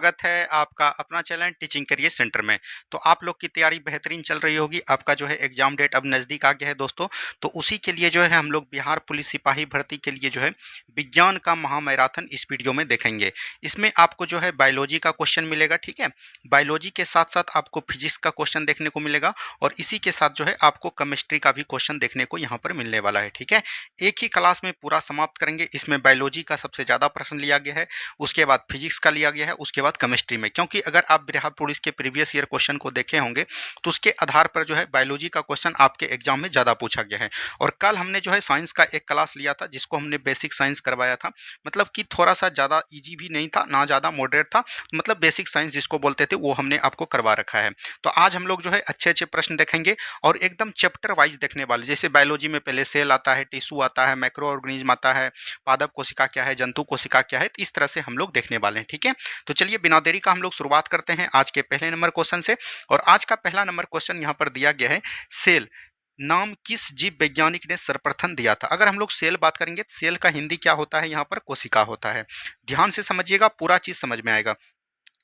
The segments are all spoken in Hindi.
स्वागत है आपका अपना चैनल टीचिंग करियर सेंटर में। तो आप लोग की तैयारी बेहतरीन चल रही होगी। आपका जो है एग्जाम डेट अब नज़दीक आ गया है दोस्तों। तो उसी के लिए जो है हम लोग बिहार पुलिस सिपाही भर्ती के लिए जो है विज्ञान का महामैराथन इस वीडियो में देखेंगे। इसमें आपको जो है बायोलॉजी का क्वेश्चन मिलेगा, ठीक है। बायोलॉजी के साथ साथ आपको फिजिक्स का क्वेश्चन देखने को मिलेगा और इसी के साथ जो है आपको केमिस्ट्री का भी क्वेश्चन देखने को यहाँ पर मिलने वाला है, ठीक है। एक ही क्लास में पूरा समाप्त करेंगे। इसमें बायोलॉजी का सबसे ज़्यादा प्रश्न लिया गया है, उसके बाद फिजिक्स का लिया गया है, उसके बाद केमिस्ट्री में। क्योंकि अगर आप बिहार पुलिस के प्रीवियस ईयर क्वेश्चन को देखे होंगे तो उसके आधार पर जो है बायोलॉजी का क्वेश्चन आपके एग्जाम में ज़्यादा पूछा गया है। और कल हमने जो है साइंस का एक क्लास लिया था जिसको हमने बेसिक साइंस करवाया था। मतलब कि थोड़ा सा ज़्यादा ईजी भी नहीं था, ना ज़्यादा मॉडरेट था, मतलब बेसिक साइंस जिसको बोलते थे वो हमने आपको करवा रखा है। तो आज हम लोग जो है अच्छे अच्छे प्रश्न देखेंगे और एकदम चैप्टर वाइज देखने वाले। जैसे बायोलॉजी में पहले सेल आता है, टिश्यू आता है, माइक्रो ऑर्गेनिज्म आता है, पादप कोशिका क्या है, जंतु कोशिका क्या है, तो इस तरह से हम लोग देखने वाले हैं, ठीक है। तो चलिए बिना देरी का हम लोग शुरुआत करते हैं आज के पहले नंबर क्वेश्चन से। और आज का पहला नंबर क्वेश्चन यहाँ पर दिया गया है, सेल नाम किस जीव वैज्ञानिक ने सर्वप्रथम दिया था। अगर हम लोग सेल बात करेंगे तो सेल का हिंदी क्या होता है, यहाँ पर कोशिका होता है। ध्यान से समझिएगा, पूरा चीज समझ में आएगा।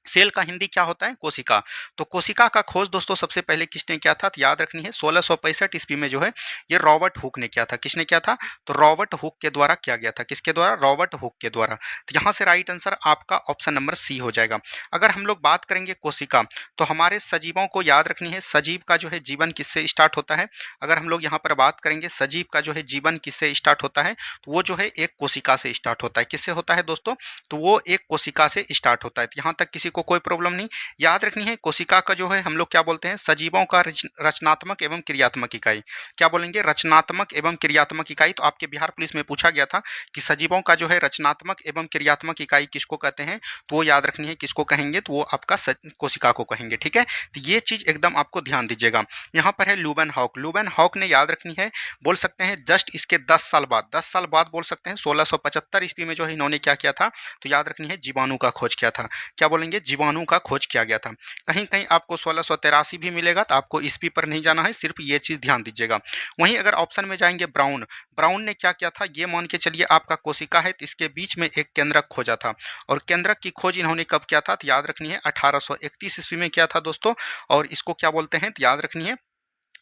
सेल का हिंदी क्या होता है, कोशिका। तो कोशिका का खोज दोस्तों सबसे पहले किसने किया था, तो याद रखनी है 1665 ईस्वी में जो है ये रॉबर्ट हुक ने किया था। किसने किया था, तो रॉबर्ट हुक के द्वारा किया गया था। किसके द्वारा, रॉबर्ट हुक के द्वारा। तो यहाँ से राइट आंसर आपका ऑप्शन नंबर सी हो जाएगा। अगर हम लोग बात करेंगे कोशिका, तो हमारे सजीवों को याद रखनी है सजीव का जो है जीवन किससे स्टार्ट होता है। अगर हम लोग यहाँ पर बात करेंगे सजीव का जो है जीवन किससे स्टार्ट होता है, तो वो जो है एक कोशिका से स्टार्ट होता है। किससे होता है दोस्तों, तो वो एक कोशिका से स्टार्ट होता है। तो यहाँ तक किसी को कोई प्रॉब्लम नहीं। याद रखनी है कोशिका का जो है हम लोग क्या बोलते हैं, सजीवों का रचनात्मक एवं क्रियात्मक इकाई। क्या बोलेंगे, रचनात्मक एवं क्रियात्मक इकाई। तो आपके बिहार पुलिस में पूछा गया था कि सजीवों का जो है रचनात्मक एवं क्रियात्मक इकाई किसको कहते हैं, तो वो याद रखनी है किसको कहेंगे, तो वो आपका कोशिका को कहेंगे, ठीक है। तो ये चीज एकदम आपको ध्यान दीजिएगा। यहाँ पर है लूबेन हॉक। लूबेन हॉक ने याद रखनी है, बोल सकते हैं जस्ट इसके 10 साल बाद, 10 साल बाद बोल सकते हैं 1675 ईस्वी में जो है इन्होंने क्या किया था, तो याद रखनी है जीवाणु का खोज किया था। क्या बोलेंगे, जीवाणु का खोज किया गया था। कहीं कहीं आपको 1683 भी मिलेगा, तो आपको ईस्वी पर नहीं जाना है, सिर्फ ये चीज ध्यान दीजिएगा। वहीं अगर ऑप्शन में जाएंगे ब्राउन, ब्राउन ने क्या किया था, ये मान के चलिए आपका कोशिका है तो इसके बीच में एक केंद्रक खोजा था। और केंद्रक की खोज इन्होंने कब किया था, तो याद रखनी है 1831 ईस्वी में किया था दोस्तों। और इसको क्या बोलते हैं, तो याद रखनी है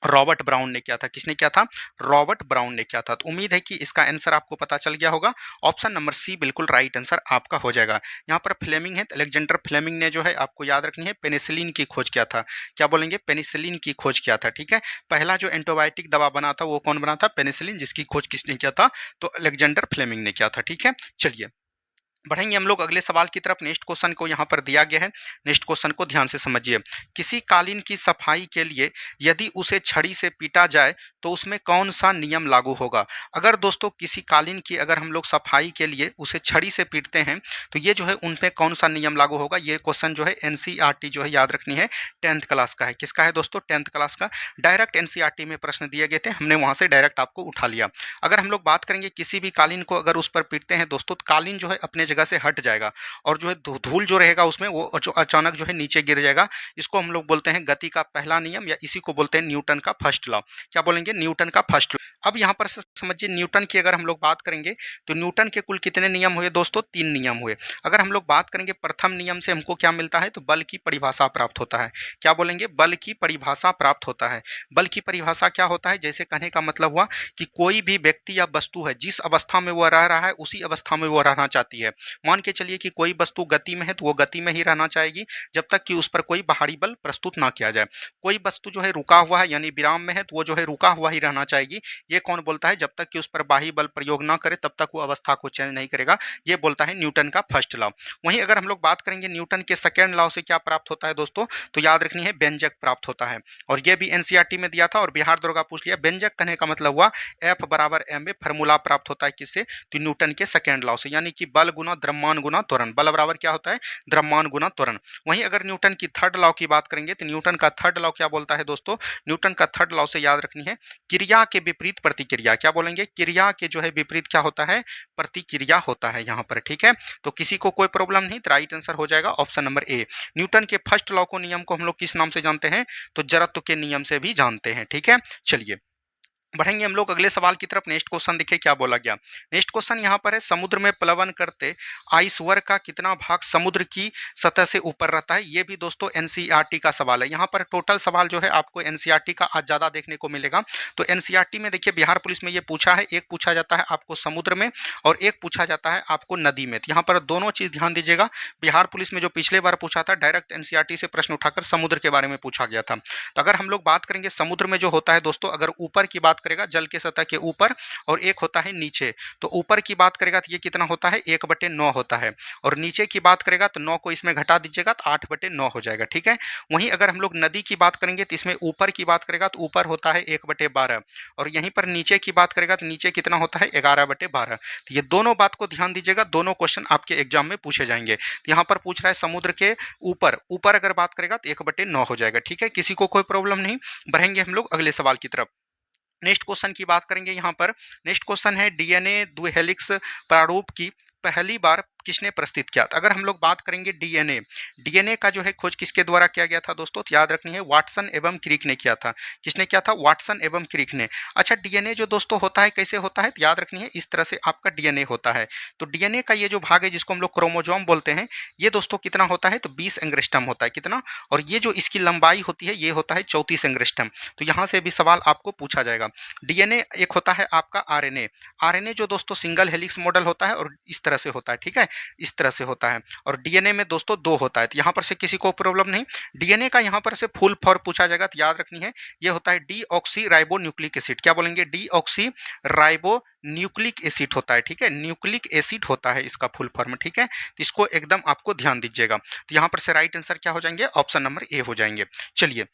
रॉबर्ट ब्राउन ने किया था। किसने किया था, रॉबर्ट ब्राउन ने किया था। तो उम्मीद है कि इसका आंसर आपको पता चल गया होगा। ऑप्शन नंबर सी बिल्कुल राइट आंसर आपका हो जाएगा। यहाँ पर फ्लेमिंग है, तो अलेक्जेंडर फ्लेमिंग ने जो है आपको याद रखनी है पेनिसिलिन की खोज किया था। क्या बोलेंगे, पेनिसिलिन की खोज किया था, ठीक है। पहला जो एंटीबायोटिक दवा बना था वो कौन बना था, पेनिसिलिन, जिसकी खोज किसने किया था, तो अलेक्जेंडर फ्लेमिंग ने किया था, ठीक है। चलिए बढ़ेंगे हम लोग अगले सवाल की तरफ। नेक्स्ट क्वेश्चन को यहाँ पर दिया गया है, नेक्स्ट क्वेश्चन को ध्यान से समझिए। किसी कालीन की सफाई के लिए यदि उसे छड़ी से पीटा जाए तो उसमें कौन सा नियम लागू होगा। अगर दोस्तों किसी कालीन की अगर हम लोग सफाई के लिए उसे छड़ी से पीटते हैं तो ये जो है उन पे कौन सा नियम लागू होगा। ये क्वेश्चन जो है एनसीईआरटी जो है याद रखनी है 10th क्लास का है। किसका है दोस्तों, 10th क्लास का। डायरेक्ट एनसीईआरटी में प्रश्न दिए गए थे, हमने वहां से डायरेक्ट आपको उठा लिया। अगर हम लोग बात करेंगे किसी भी कालीन को अगर उस पर पीटते हैं दोस्तों, तो कालीन जो है अपने जगह से हट जाएगा और जो है धूल जो रहेगा उसमें वो जो अचानक जो है नीचे गिर जाएगा। इसको हम लोग बोलते हैं गति का पहला नियम, या इसी को बोलते हैं न्यूटन का फर्स्ट लॉ। क्या बोलेंगे, न्यूटन का फर्स्ट लॉ। अब यहाँ पर समझिए न्यूटन की अगर हम लोग बात करेंगे तो न्यूटन के कुल कितने नियम हुए दोस्तों, 3 नियम हुए। अगर हम लोग बात करेंगे प्रथम नियम से हमको क्या मिलता है, तो बल की परिभाषा प्राप्त होता है। क्या बोलेंगे, बल की परिभाषा प्राप्त होता है। बल की परिभाषा क्या होता है, जैसे कहने का मतलब हुआ कि कोई भी व्यक्ति या वस्तु है जिस अवस्था में वह रह रहा है उसी अवस्था में वह रहना चाहती है। मान के चलिए कि कोई वस्तु गति में है तो वो गति में ही रहना चाहेगी जब तक कि उस पर कोई बाहरी बल प्रस्तुत ना किया जाए। कोई वस्तु जो है रुका हुआ है यानी विराम में है तो वो जो है रुका हुआ ही रहना चाहेगी। ये कौन बोलता है, जब तक कि उस पर बाह्य बल प्रयोग ना करे तब तक वो अवस्था को चेंज नहीं करेगा। ये बोलता है न्यूटन का फर्स्ट लॉ। वहीं अगर हम लोग बात करेंगे न्यूटन के सेकेंड लॉ से क्या प्राप्त होता है दोस्तों, तो याद रखनी है व्यंजक प्राप्त होता है। और ये भी एनसीईआरटी में दिया था और बिहार दरोगा पूछ लिया। व्यंजक कहने का मतलब हुआ एफ बराबर एम में फॉर्मूला प्राप्त होता है किससे, तो न्यूटन के सेकेंड लॉ से, यानी कि बल गुना द्रव्यमान गुना त्वरण। बल बराबर क्या होता है, द्रव्यमान गुना त्वरण। वहीं अगर न्यूटन की थर्ड लॉ की बात करेंगे तो न्यूटन का थर्ड लॉ क्या बोलता है दोस्तों, न्यूटन का थर्ड लॉ से याद रखनी है क्रिया के विपरीत प्रतिक्रिया। क्या बोलेंगे, क्रिया के जो है विपरीत क्या होता है, प्रतिक्रिया होता है यहाँ पर, ठीक है। तो किसी को कोई प्रॉब्लम नहीं, तो राइट आंसर हो जाएगा ऑप्शन नंबर ए। न्यूटन के फर्स्ट लॉ को नियम को हम लोग किस नाम से जानते हैं, तो जड़त्व के नियम से भी जानते हैं, ठीक है। चलिए बढ़ेंगे हम लोग अगले सवाल की तरफ। नेक्स्ट क्वेश्चन देखिए क्या बोला गया। नेक्स्ट क्वेश्चन यहाँ पर है, समुद्र में प्लवन करते आइसवर का कितना भाग समुद्र की सतह से ऊपर रहता है। ये भी दोस्तों एनसीईआरटी का सवाल है। यहाँ पर टोटल सवाल जो है आपको एनसीईआरटी का आज ज़्यादा देखने को मिलेगा। तो एनसीईआरटी में देखिए बिहार पुलिस में ये पूछा है, एक पूछा जाता है आपको समुद्र में और एक पूछा जाता है आपको नदी में। तो यहाँ पर दोनों चीज़ ध्यान दीजिएगा। बिहार पुलिस में जो पिछले बार पूछा था डायरेक्ट एनसीईआरटी से प्रश्न उठाकर समुद्र के बारे में पूछा गया था। तो अगर हम लोग बात करेंगे समुद्र में जो होता है दोस्तों, अगर ऊपर की बात करेगा जल के सतह के ऊपर और एक होता है नीचे, तो ऊपर की बात करेगा तो ये कितना होता है 1/9 होता है और नीचे की बात करेगा तो 9 को इसमें घटा दीजिएगा तो 8/9 हो जाएगा। ठीक है। वहीं अगर हम लोग नदी की बात करेंगे तो इसमें ऊपर की बात करेगा तो ऊपर होता है 1/12 और यहीं पर नीचे की बात करेगा तो नीचे कितना होता है 11/12। तो ये दोनों बात को ध्यान दीजिएगा, दोनों क्वेश्चन आपके एग्जाम में पूछे जाएंगे। तो यहाँ पर पूछ रहा है समुद्र के ऊपर ऊपर अगर बात करेगा तो 1/9 हो जाएगा। ठीक है, किसी को कोई प्रॉब्लम नहीं। बढ़ेंगे हम लोग अगले सवाल की तरफ। नेक्स्ट क्वेश्चन की बात करेंगे यहाँ पर। नेक्स्ट क्वेश्चन है, डीएनए द्विहेलिक्स प्रारूप की पहली बार किसने प्रस्तुत किया। अगर हम लोग बात करेंगे डीएनए, डीएनए का जो है खोज किसके द्वारा किया गया था दोस्तों, तो याद रखनी है वाटसन एवं क्रिक ने किया था। किसने किया था, वाटसन एवं क्रिक ने। अच्छा, डीएनए जो दोस्तों होता है कैसे होता है, तो याद रखनी है इस तरह से आपका डीएनए होता है। तो डीएनए का ये जो भाग है जिसको हम लोग क्रोमोजोम बोलते हैं, ये दोस्तों कितना होता है, तो 20 एंग्स्ट्रॉम होता है। कितना, और ये जो इसकी लंबाई होती है ये होता है 34 एंग्स्ट्रॉम। तो यहाँ से भी सवाल आपको पूछा जाएगा। डीएनए एक होता है आपका आरएनए, आरएनए जो दोस्तों सिंगल हेलिक्स मॉडल होता है और इस तरह से होता है। ठीक है, इस तरह से होता है। और डीएनए में दोस्तों 2 होता है। तो यहाँ पर से किसी को प्रॉब्लम नहीं। डीएनए का यहाँ पर से फुल फॉर्म पूछा जाएगा तो याद रखनी है ये होता है डीऑक्सी राइबो न्यूक्लिक एसिड। क्या बोलेंगे, डीऑक्सी राइबो न्यूक्लिक एसिड होता है। ठीक है, न्यूक्लिक एसिड होता है इसका फुल फॉर्म। ठीक है, तो इसको एकदम आपको ध्यान दीजिएगा। तो यहाँ पर से राइट आंसर क्या हो जाएंगे, ऑप्शन नंबर ए हो जाएंगे। चलिए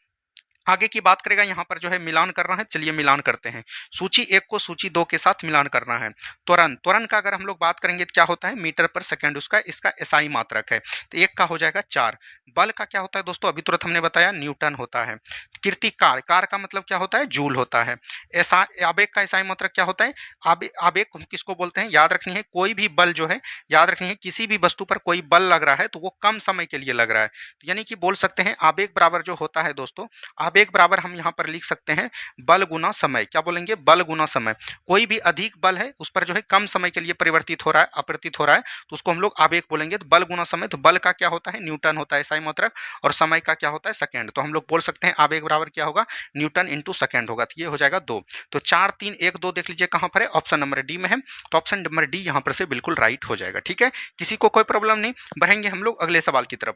आगे की बात करेगा, यहाँ पर जो है मिलान करना है। चलिए मिलान करते हैं। सूची 1 को सूची 2 के साथ मिलान करना है। त्वरण, त्वरण का अगर हम लोग बात करेंगे तो क्या होता है, मीटर पर सेकंड उसका इसका एसआई मात्रक है। तो एक का हो जाएगा 4। बल का क्या होता है दोस्तों, अभी तुरंत हमने बताया न्यूटन होता है। कीर्तिकार, कार का मतलब क्या होता है, जूल होता है। ऐसा आवेग का एसआई मात्रक क्या होता है, आवेग किसको बोलते हैं, याद रखनी है कोई भी बल जो है, याद रखनी है किसी भी वस्तु पर कोई बल लग रहा है तो वो कम समय के लिए लग रहा है। तो यानी कि बोल सकते हैं आवेग बराबर जो होता है दोस्तों, आवेग बराबर हम यहाँ पर लिख सकते हैं बल गुना समय। क्या बोलेंगे, बल गुना समय। कोई भी अधिक बल है उस पर जो है कम समय के लिए परिवर्तित हो रहा है, अपरिवर्तित हो रहा है, तो उसको हम लोग आवेग बोलेंगे। तो बल गुना समय, तो बल का क्या होता है, न्यूटन होता है एसआई मात्रक, और समय का क्या होता है, सेकंड। तो हम लोग बोल सकते हैं आवेग बराबर क्या होगा, न्यूटन इंटू सेकंड होगा। तो ये हो जाएगा 2। तो 4 3 1 2 देख लीजिए कहाँ पर है, ऑप्शन नंबर डी में है। तो ऑप्शन नंबर डी यहाँ पर से बिल्कुल राइट हो जाएगा। ठीक है, किसी को कोई प्रॉब्लम नहीं। बढ़ेंगे हम लोग अगले सवाल की तरफ।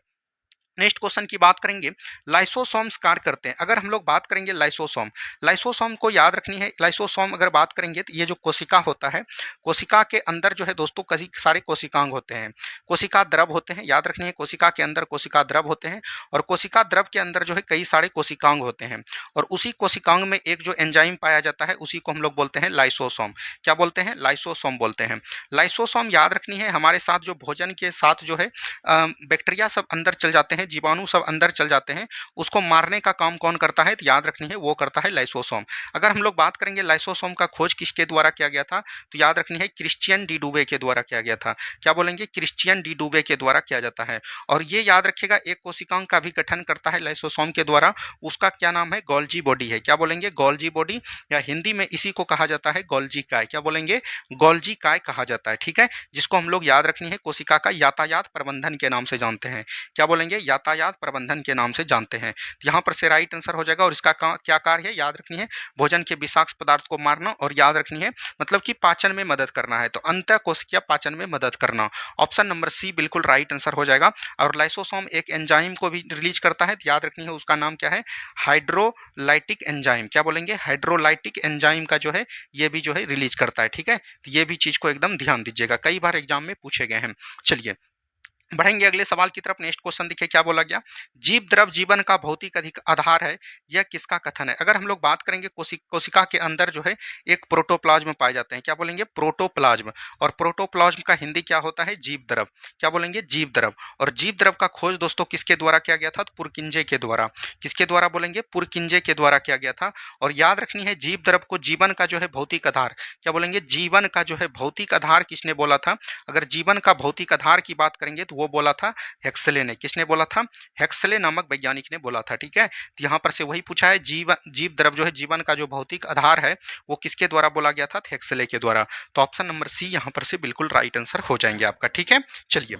नेक्स्ट क्वेश्चन की बात करेंगे, लाइसोसोम्स कार्य करते हैं। अगर हम लोग बात करेंगे लाइसोसोम, लाइसोसोम को याद रखनी है। लाइसोसोम अगर बात करेंगे तो ये जो कोशिका होता है, कोशिका के अंदर जो है दोस्तों कई सारे कोशिकांग होते हैं, कोशिका द्रव होते हैं। याद रखनी है कोशिका के अंदर कोशिका द्रव होते हैं और कोशिका द्रव के अंदर जो है कई सारे कोशिकांग होते हैं और उसी कोशिकांग में एक जो एंजाइम पाया जाता है उसी को हम लोग बोलते हैं लाइसोसोम। क्या बोलते हैं, लाइसोसोम बोलते हैं। लाइसोसोम याद रखनी है हमारे साथ जो भोजन के साथ जो है बैक्टीरिया सब अंदर चल जाते हैं, जीवाणु सब अंदर चल जाते हैं, उसको मारने का काम कौन करता है, तो याद रखनी है वो करता है लाइसोसोम। अगर हम लोग बात करेंगे लाइसोसोम का खोज किसके द्वारा किया गया था, तो याद रखनी है क्रिश्चियन डी डुवे के द्वारा किया गया था। क्या बोलेंगे, क्रिश्चियन डी डुवे के द्वारा किया जाता है। और ये याद रखिएगा एक कोशिकांग का भी गठन करता है लाइसोसोम के द्वारा, उसका क्या नाम है, गोल्जी बॉडी है। क्या बोलेंगे, गोल्जी बॉडी, या हिंदी में इसी को कहा जाता है गोल्जी काय। क्या बोलेंगे, गोल्जी काय कहा जाता है। ठीक है, जिसको हम लोग याद रखनी है कोशिका का यातायात प्रबंधन के नाम से जानते हैं। क्या बोलेंगे, यातायात प्रबंधन के नाम से जानते हैं। यहाँ पर से राइट आंसर हो जाएगा। और इसका क्या कार्य है, याद रखनी है भोजन के विषाक्त पदार्थ को मारना, और याद रखनी है मतलब कि पाचन में मदद करना है, तो अंतः कोशिकीय पाचन में मदद करना। ऑप्शन नंबर सी बिल्कुल राइट आंसर हो जाएगा। और लाइसोसोम एक एंजाइम को भी रिलीज करता है, तो याद रखनी है उसका नाम क्या है, हाइड्रोलाइटिक एंजाइम। क्या बोलेंगे, हाइड्रोलाइटिक एंजाइम का जो है ये भी जो है रिलीज करता है। ठीक है, तो ये भी चीज को एकदम ध्यान दीजिएगा, कई बार एग्जाम में पूछे गए हैं। चलिए बढ़ेंगे अगले सवाल की तरफ। नेक्स्ट क्वेश्चन देखिए क्या बोला गया, जीव द्रव जीवन का भौतिक अधिक आधार है, यह किसका कथन है। अगर हम लोग बात करेंगे कोशिका के अंदर जो है एक प्रोटोप्लाज्म पाए जाते हैं। क्या बोलेंगे, प्रोटोप्लाज्म। और प्रोटोप्लाज्म का हिंदी क्या होता है, जीव द्रव। क्या बोलेंगे, जीव द्रव। और जीव द्रव का खोज दोस्तों किसके द्वारा किया गया था, तो पुरकिंजे के द्वारा। किसके द्वारा बोलेंगे, पुरकिंजे के द्वारा किया गया था। और याद रखनी है जीव द्रव को जीवन का जो है भौतिक आधार, क्या बोलेंगे, जीवन का जो है भौतिक आधार किसने बोला था। अगर जीवन का भौतिक आधार की बात करेंगे तो वो बोला था हेक्सले ने। किसने बोला था? हेक्सले नामक वैज्ञानिक ने बोला था। ठीक है, तो यहाँ पर से वही पूछा है, जीव द्रव जो है, जीवन का जो भौतिक आधार है वो किसके द्वारा बोला गया था? हेक्सले के द्वारा। तो ऑप्शन नंबर सी यहाँ पर से बिल्कुल राइट आंसर हो जाएंगे आपका। ठीक है, चलिए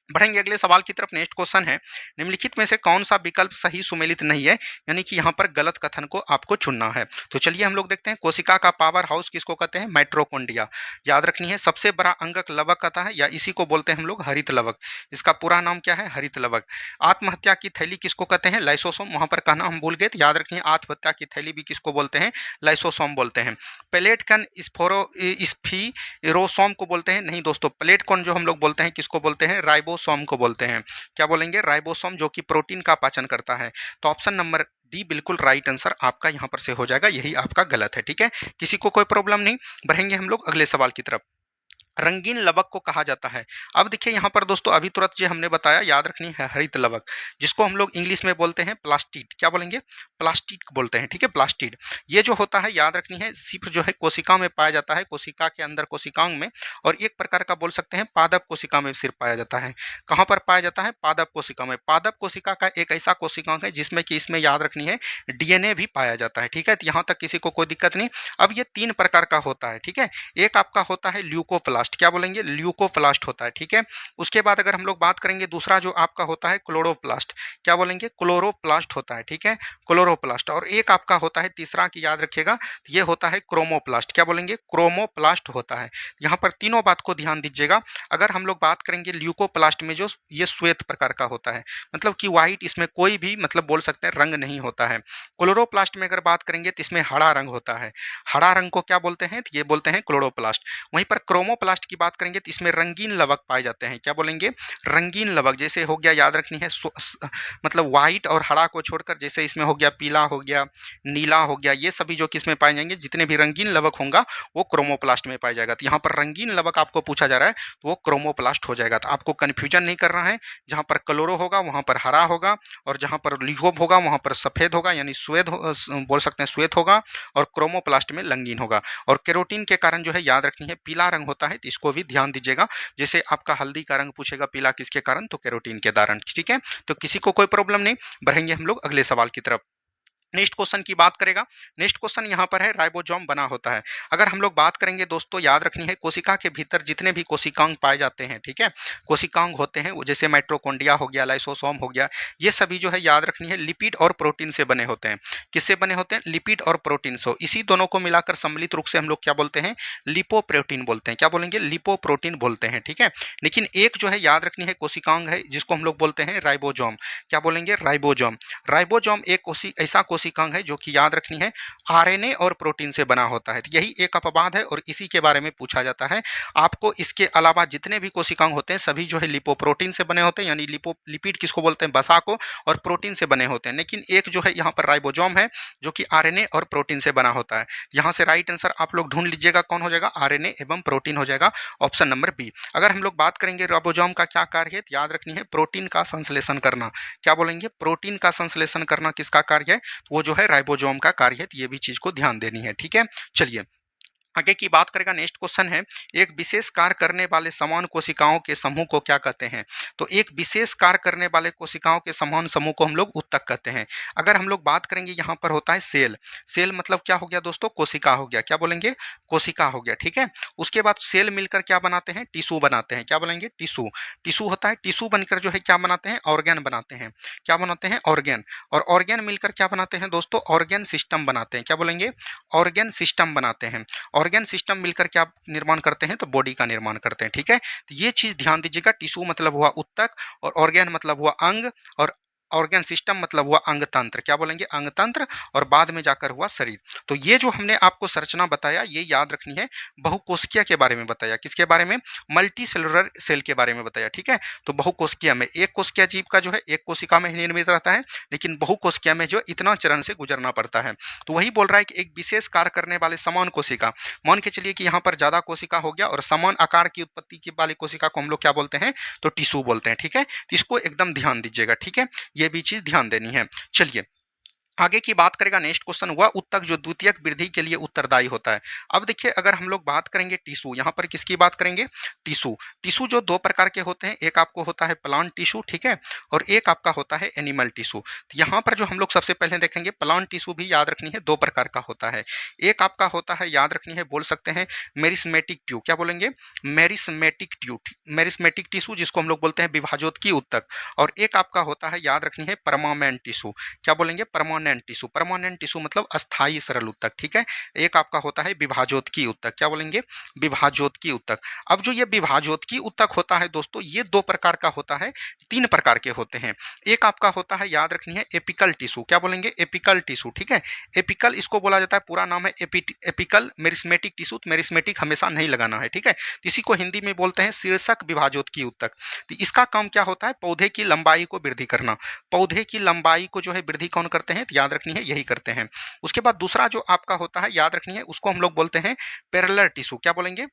बढ़ेंगे अगले सवाल की तरफ। नेक्स्ट क्वेश्चन है, निम्नलिखित में से कौन सा विकल्प सही सुमेलित नहीं है, यानी कि यहाँ पर गलत कथन को आपको चुनना है। तो चलिए हम लोग देखते हैं, कोशिका का पावर हाउस किसको कहते हैं? माइटोकॉन्ड्रिया। याद रखनी है, सबसे बड़ा अंगक लवक कहता है, या इसी को बोलते हैं हम लोग हरित लवक। इसका पूरा नाम क्या है? हरित लवक। आत्महत्या की थैली किसको कहते हैं? लाइसोसोम। वहां पर कहना हम भूल गए, तो याद रखिए आत्महत्या की थैली भी किसको बोलते हैं? लाइसोसोम बोलते हैं। प्लेट कन स्फीरोसोम को बोलते हैं? नहीं दोस्तों, प्लेट कौन जो हम लोग बोलते हैं किसको बोलते हैं? राइबोसोम को बोलते हैं। क्या बोलेंगे? राइबोसोम, जो कि प्रोटीन का पाचन करता है। तो ऑप्शन नंबर डी बिल्कुल राइट आंसर आपका यहाँ पर से हो जाएगा, यही आपका गलत है। ठीक है, किसी को कोई प्रॉब्लम नहीं। बढ़ेंगे हम लोग अगले सवाल की तरफ। रंगीन लवक को कहा जाता है। अब देखिए यहाँ पर दोस्तों, अभी तुरंत जो हमने बताया, याद रखनी है हरित लवक, जिसको हम लोग इंग्लिश में बोलते हैं प्लास्टिड। क्या बोलेंगे? प्लास्टिड बोलते हैं। ठीक है, प्लास्टिड। ये जो होता है, याद रखनी है, सिर्फ जो है कोशिका में पाया जाता है, कोशिका के अंदर, कोशिकांग में, और एक प्रकार का बोल सकते हैं पादप कोशिका में सिर्फ पाया जाता है। कहाँ पर पाया जाता है? पादप कोशिका में। पादप कोशिका का एक ऐसा कोशिकांग है जिसमें कि इसमें याद रखनी है डीएनए भी पाया जाता है। ठीक है, तो यहाँ तक किसी को कोई दिक्कत नहीं। अब ये 3 प्रकार का होता है। ठीक है, एक आपका होता है ल्यूकोप्लास्ट। क्या बोलेंगे? ल्यूकोप्लास्ट होता है। ठीक है, उसके बाद अगर हम लोग बात करेंगे, दूसरा जो आपका होता है क्लोरोप्लास्ट। क्या बोलेंगे? क्लोरोप्लास्ट होता है। ठीक है, क्लोरोप्लास्ट। और एक आपका होता है तीसरा, की याद रखिएगा, ये होता है क्रोमोप्लास्ट। क्या बोलेंगे? क्रोमोप्लास्ट होता है। यहाँ पर तीनों बात को ध्यान दीजिएगा। अगर हम लोग बात करेंगे ल्यूकोप्लास्ट में, जो ये श्वेत प्रकार का होता है, मतलब कि व्हाइट, इसमें कोई भी मतलब बोल सकते हैं रंग नहीं होता है। क्लोरोप्लास्ट में अगर बात करेंगे तो इसमें हरा रंग होता है। हरा रंग को क्या बोलते हैं? तो ये बोलते हैं क्लोरोप्लास्ट। वहीं पर क्रोमोप्लास्ट की बात करेंगे तो इसमें रंगीन लवक पाए जाते हैं। क्या बोलेंगे? रंगीन लवक। जैसे हो गया, याद रखनी है, मतलब व्हाइट और हरा को छोड़कर, जैसे इसमें हो गया पीला, हो गया नीला, हो गया, ये सभी जो किसमें पाए जाएंगे, जितने भी रंगीन लवक होगा वो क्रोमोप्लास्ट में पाया जाएगा। तो यहाँ पर रंगीन लवक आपको पूछा जा रहा है, तो वो क्रोमोप्लास्ट हो जाएगा। तो आपको कन्फ्यूजन नहीं करना है, जहाँ पर क्लोरो होगा वहाँ पर हरा होगा, और जहाँ पर ल्यूकोप होगा वहाँ पर सफ़ेद होगा, यानी श्वेत बोल सकते हैं श्वेत होगा, और क्रोमोप्लास्ट में रंगीन होगा। और केरोटीन के कारण जो है, याद रखनी है, पीला रंग होता है, तो इसको भी ध्यान दीजिएगा। जैसे आपका हल्दी का रंग पूछेगा पीला किसके कारण, तो केरोटीन के कारण। ठीक है, तो किसी को कोई प्रॉब्लम नहीं। बढ़ेंगे हम लोग अगले सवाल की तरफ। नेक्स्ट क्वेश्चन की बात करेगा। नेक्स्ट क्वेश्चन यहाँ पर है, राइबोसोम बना होता है। अगर हम लोग बात करेंगे दोस्तों, याद रखनी है, कोशिका के भीतर जितने भी कोशिकांग पाए जाते हैं, ठीक है, कोशिकांग होते हैं, वो जैसे माइटोकॉन्ड्रिया हो गया, लाइसोसोम हो गया, ये सभी जो है, याद रखनी है, लिपिड और प्रोटीन से बने होते हैं। किससे बने होते हैं? लिपिड और प्रोटीन से। इसी दोनों को मिलाकर सम्मिलित रूप से हम लोग क्या बोलते हैं? लिपोप्रोटीन बोलते हैं। क्या बोलेंगे? लिपोप्रोटीन बोलते हैं। ठीक है, लेकिन एक जो है, याद रखनी है, कोशिकांग है, जिसको हम लोग बोलते हैं राइबोसोम। क्या बोलेंगे? राइबोसोम। राइबोसोम एक ऐसा कोशिकांग है जो कि, याद रखनी है, आरएनए और प्रोटीन से बना होता है। तो यही एक अपवाद है और इसी के बारे में पूछा जाता है आपको। इसके अलावा जितने भी कोशिकांग होते हैं सभी जो है लिपोप्रोटीन से बने होते हैं, यानी लिपिड किसको बोलते हैं? वसा को, और प्रोटीन से बने होते हैं। लेकिन एक जो है यहाँ पर राइबोसोम है, जो कि आरएनए और प्रोटीन से बना होता है। यहाँ से राइट आंसर आप लोग ढूंढ लीजिएगा, कौन हो जाएगा? आरएनए एवं प्रोटीन हो जाएगा, ऑप्शन नंबर बी। अगर हम लोग बात करेंगे राइबोसोम का क्या कार्य है, याद रखनी है, प्रोटीन का संश्लेषण करना। क्या बोलेंगे? प्रोटीन का संश्लेषण करना किसका कार्य है? वो जो है राइबोसोम का कार्य है। तो ये भी चीज को ध्यान देनी है। ठीक है, चलिए आगे की बात करेगा। नेक्स्ट क्वेश्चन है, एक विशेष कार्य करने वाले समान कोशिकाओं के समूह को क्या कहते हैं? तो एक विशेष कार्य करने वाले कोशिकाओं के समान समूह को हम लोग उत्तक कहते हैं। अगर हम लोग बात करेंगे, यहाँ पर होता है सेल। सेल मतलब क्या हो गया दोस्तों? कोशिका हो गया। क्या बोलेंगे? कोशिका हो गया। ठीक है, उसके बाद सेल मिलकर क्या बनाते हैं? टिश्यू बनाते हैं। क्या बोलेंगे? टिश्यू। टिश्यू होता है, टिश्यू बनकर जो है क्या बनाते हैं? ऑर्गेन बनाते हैं। क्या बनाते हैं? ऑर्गेन। और ऑर्गेन मिलकर क्या बनाते हैं दोस्तों? ऑर्गेन सिस्टम बनाते हैं। क्या बोलेंगे? ऑर्गेन सिस्टम बनाते हैं। ऑर्गेन सिस्टम मिलकर क्या निर्माण करते हैं? तो बॉडी का निर्माण करते हैं। ठीक है, तो ये चीज ध्यान दीजिएगा। टिश्यू मतलब हुआ उत्तक, और ऑर्गेन मतलब हुआ अंग, और ऑर्गेन सिस्टम मतलब हुआ अंग तंत्र। क्या बोलेंगे? अंग तंत्र, और बाद में जाकर हुआ शरीर। तो ये जो हमने आपको संरचना बताया, ये याद रखनी है, बहुकोशिकीय के बारे में बताया। किसके बारे में? मल्टी सेलुलर सेल के बारे में बताया। ठीक है, तो बहुकोशिकीय में एक कोशिकीय जीव का जो है एक कोशिका में ही निर्मित रहता है, लेकिन बहुकोशिकीय में जो इतना चरण से गुजरना पड़ता है। तो वही बोल रहा है कि एक विशेष कार्य करने वाले समान कोशिका, मान के चलिए कि यहाँ पर ज्यादा कोशिका हो गया, और समान आकार की उत्पत्ति की वाली कोशिका को हम लोग क्या बोलते हैं? तो टिश्यू बोलते हैं। ठीक है, तो इसको एकदम ध्यान दीजिएगा। ठीक है, ये भी चीज ध्यान देनी है। चलिए आगे की बात करेगा नेक्स्ट क्वेश्चन, वह उत्तक जो द्वितीयक वृद्धि के लिए उत्तरदायी होता है। अब देखिए अगर हम लोग बात करेंगे टिश्यू, यहाँ पर किसकी बात करेंगे, टिश्यू। टिश्यू जो दो प्रकार के होते हैं, एक आपको होता है प्लांट टिश्यू, ठीक है, और एक आपका होता है एनिमल टिश्यू। तो यहाँ पर जो हम लोग सबसे पहले देखेंगे, प्लांट टिश्यू भी याद रखनी है दो प्रकार का होता है। एक आपका होता है, याद रखनी है, बोल सकते हैं मेरिस्मेटिक ट्यूब, क्या बोलेंगे, मेरिस्मेटिक ट्यूब, मेरिस्मेटिक टिश्यू जिसको हम लोग बोलते हैं विभाजोत्की उत्तक। और एक आपका होता है, याद रखनी है, परमानेंट टिश्यू, क्या बोलेंगे, परमानेंट टिश्यू। परमानेंट टिश्यू मतलब अस्थायी सरल उत्तक, ठीक है। एक आपका होता है विभाजोत्की उत्तक, क्या बोलेंगे, विभाजोत्की उत्तक। अब जो ये विभाजोत्की उत्तक होता है दोस्तों, ये दो प्रकार का होता है, तीन प्रकार के होते हैं। एक आपका होता है, याद रखनी है, एपिकल टिश्यू, क्या बोलेंगे, एपिकल टिश्यू, ठीक है। एपिकल इसको बोला जाता है, पूरा नाम है एपिकल मेरिस्मेटिक टिश्यू। मेरिस्मेटिक हमेशा नहीं लगाना है, ठीक है। इसी को हिंदी में बोलते हैं शीर्षक विभाजोत्की उत्तक। तो इसका काम क्या होता है, पौधे की लंबाई को वृद्धि करना। पौधे की लंबाई को जो है वृद्धि कौन करते हैं, तो याद रखनी है, यही करते हैं। उसके बाद दूसरा जो आपका होता है, याद रखनी है, उसको हम लोग बोलते हैं पैरेलल टिश्यू, क्या बोलेंगे,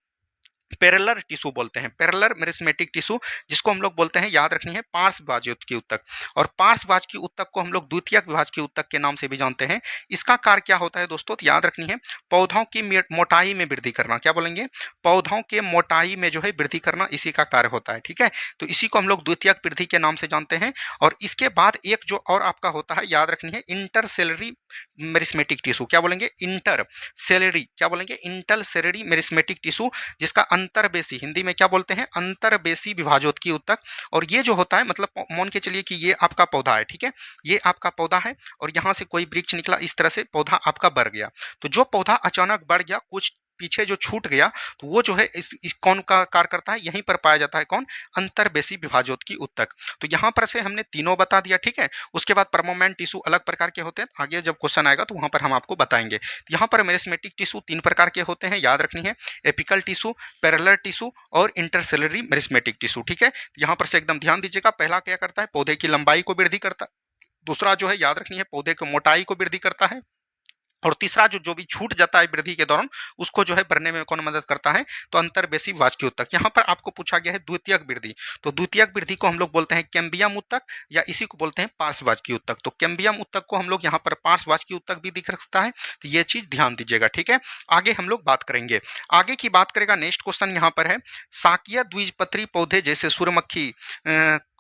पैरेलल टिश्यू बोलते हैं, पैरेलल मेरिस्मेटिक टिश्यू, जिसको हम लोग बोलते हैं, याद रखनी है, पार्श्व विभाजक उत्तक। और पार्श्व विभाजक उत्तक को हम लोग द्वितीयक विभाजक उत्तक के नाम से भी जानते हैं। इसका कार्य क्या होता है दोस्तों, तो याद रखनी है, पौधों की मोटाई में वृद्धि करना, क्या बोलेंगे, पौधों के मोटाई में जो है वृद्धि करना, इसी का कार्य होता है, ठीक है। तो इसी को हम लोग द्वितीयक वृद्धि के नाम से जानते हैं। और इसके बाद एक जो और आपका होता है, याद रखनी है, इंटरसेलरी मेरिस्मेटिक टिश्यू, क्या बोलेंगे, इंटर सेलरी, क्या बोलेंगे, इंटर सेलरी मेरिस्मेटिक टिश्यू, जिसका अंतर्बेसी, हिंदी में क्या बोलते हैं, अंतर्बेसी विभाजोत्की उत्तक। और ये जो होता है, मतलब मान के चलिए कि ये आपका पौधा है, ठीक है, ये आपका पौधा है, और यहाँ से कोई वृक्ष निकला, इस तरह से पौधा आपका बढ़ गया। तो जो पौधा अचानक बढ़ गया, कुछ पीछे जो छूट गया, तो वो जो है इस कौन का कार्य करता है, यहीं पर पाया जाता है कौन, अंतर्बेसी विभाजोत्की उत्तक। तो यहाँ पर से हमने तीनों बता दिया, ठीक है। उसके बाद परमानेंट टिश्यू अलग प्रकार के होते हैं, आगे जब क्वेश्चन आएगा तो वहां पर हम आपको बताएंगे। यहाँ पर मेरिस्मेटिक टिश्यू तीन प्रकार के होते हैं, याद रखनी है, एपिकल टिश्यू, पैरेलल टिश्यू और इंटरसेलरी मेरिस्मेटिक टिश्यू, ठीक है। यहाँ पर से एकदम ध्यान दीजिएगा, पहला क्या करता है, पौधे की लंबाई को वृद्धि करता है। दूसरा जो है, याद रखनी है, पौधे की मोटाई को वृद्धि करता है। और तीसरा जो जो भी छूट जाता है वृद्धि के दौरान, उसको जो है भरने में कौन मदद करता है, तो अंतर्बेसी विभाजकीय उत्तक। यहाँ पर आपको पूछा गया है द्वितीयक वृद्धि, तो द्वितीयक वृद्धि को हम लोग बोलते हैं कैम्बियम उत्तक, या इसी को बोलते हैं पार्श्व विभाजकीय उत्तक। तो कैम्बियम उत्तक को हम लोग यहाँ पर पार्श्व विभाजकीय उत्तक भी दिख सकता है, तो ये चीज ध्यान दीजिएगा, ठीक है। आगे हम लोग बात करेंगे, आगे की बात करेगा नेक्स्ट क्वेश्चन यहाँ पर है, शाकीय द्विबीजपत्री पौधे जैसे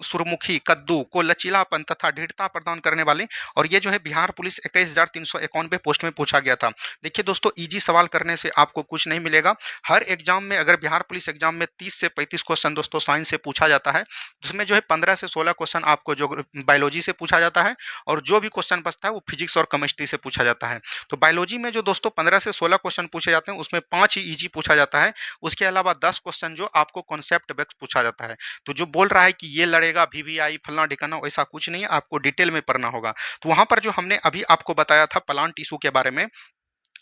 सूर्यमुखी, कद्दू को लचीलापन तथा दृढ़ता प्रदान करने वाले। और ये जो है बिहार पुलिस 21,391 पोस्ट में पूछा गया था। देखिए दोस्तों, इजी सवाल करने से आपको कुछ नहीं मिलेगा। हर एग्जाम में, अगर बिहार पुलिस एग्जाम में 30 से 35 क्वेश्चन दोस्तों साइंस से पूछा जाता है, जिसमें जो है 15 से 16 क्वेश्चन आपको जो बायोलॉजी से पूछा जाता है, और जो भी क्वेश्चन बचता है वो फिजिक्स और केमिस्ट्री से पूछा जाता है। तो बायोलॉजी में जो दोस्तों 15 से 16 क्वेश्चन पूछे जाते हैं, उसमें 5 ही ईजी पूछा जाता है। उसके अलावा 10 क्वेश्चन जो आपको कॉन्सेप्ट बेस्ड पूछा जाता है। तो जो बोल रहा है कि ये लड़ेगा वीवीआई फलना ढिकाना, वैसा कुछ नहीं है, आपको डिटेल में पढ़ना होगा। तो वहां पर जो हमने अभी आपको बताया था प्लांट टिश्यू के बारे में,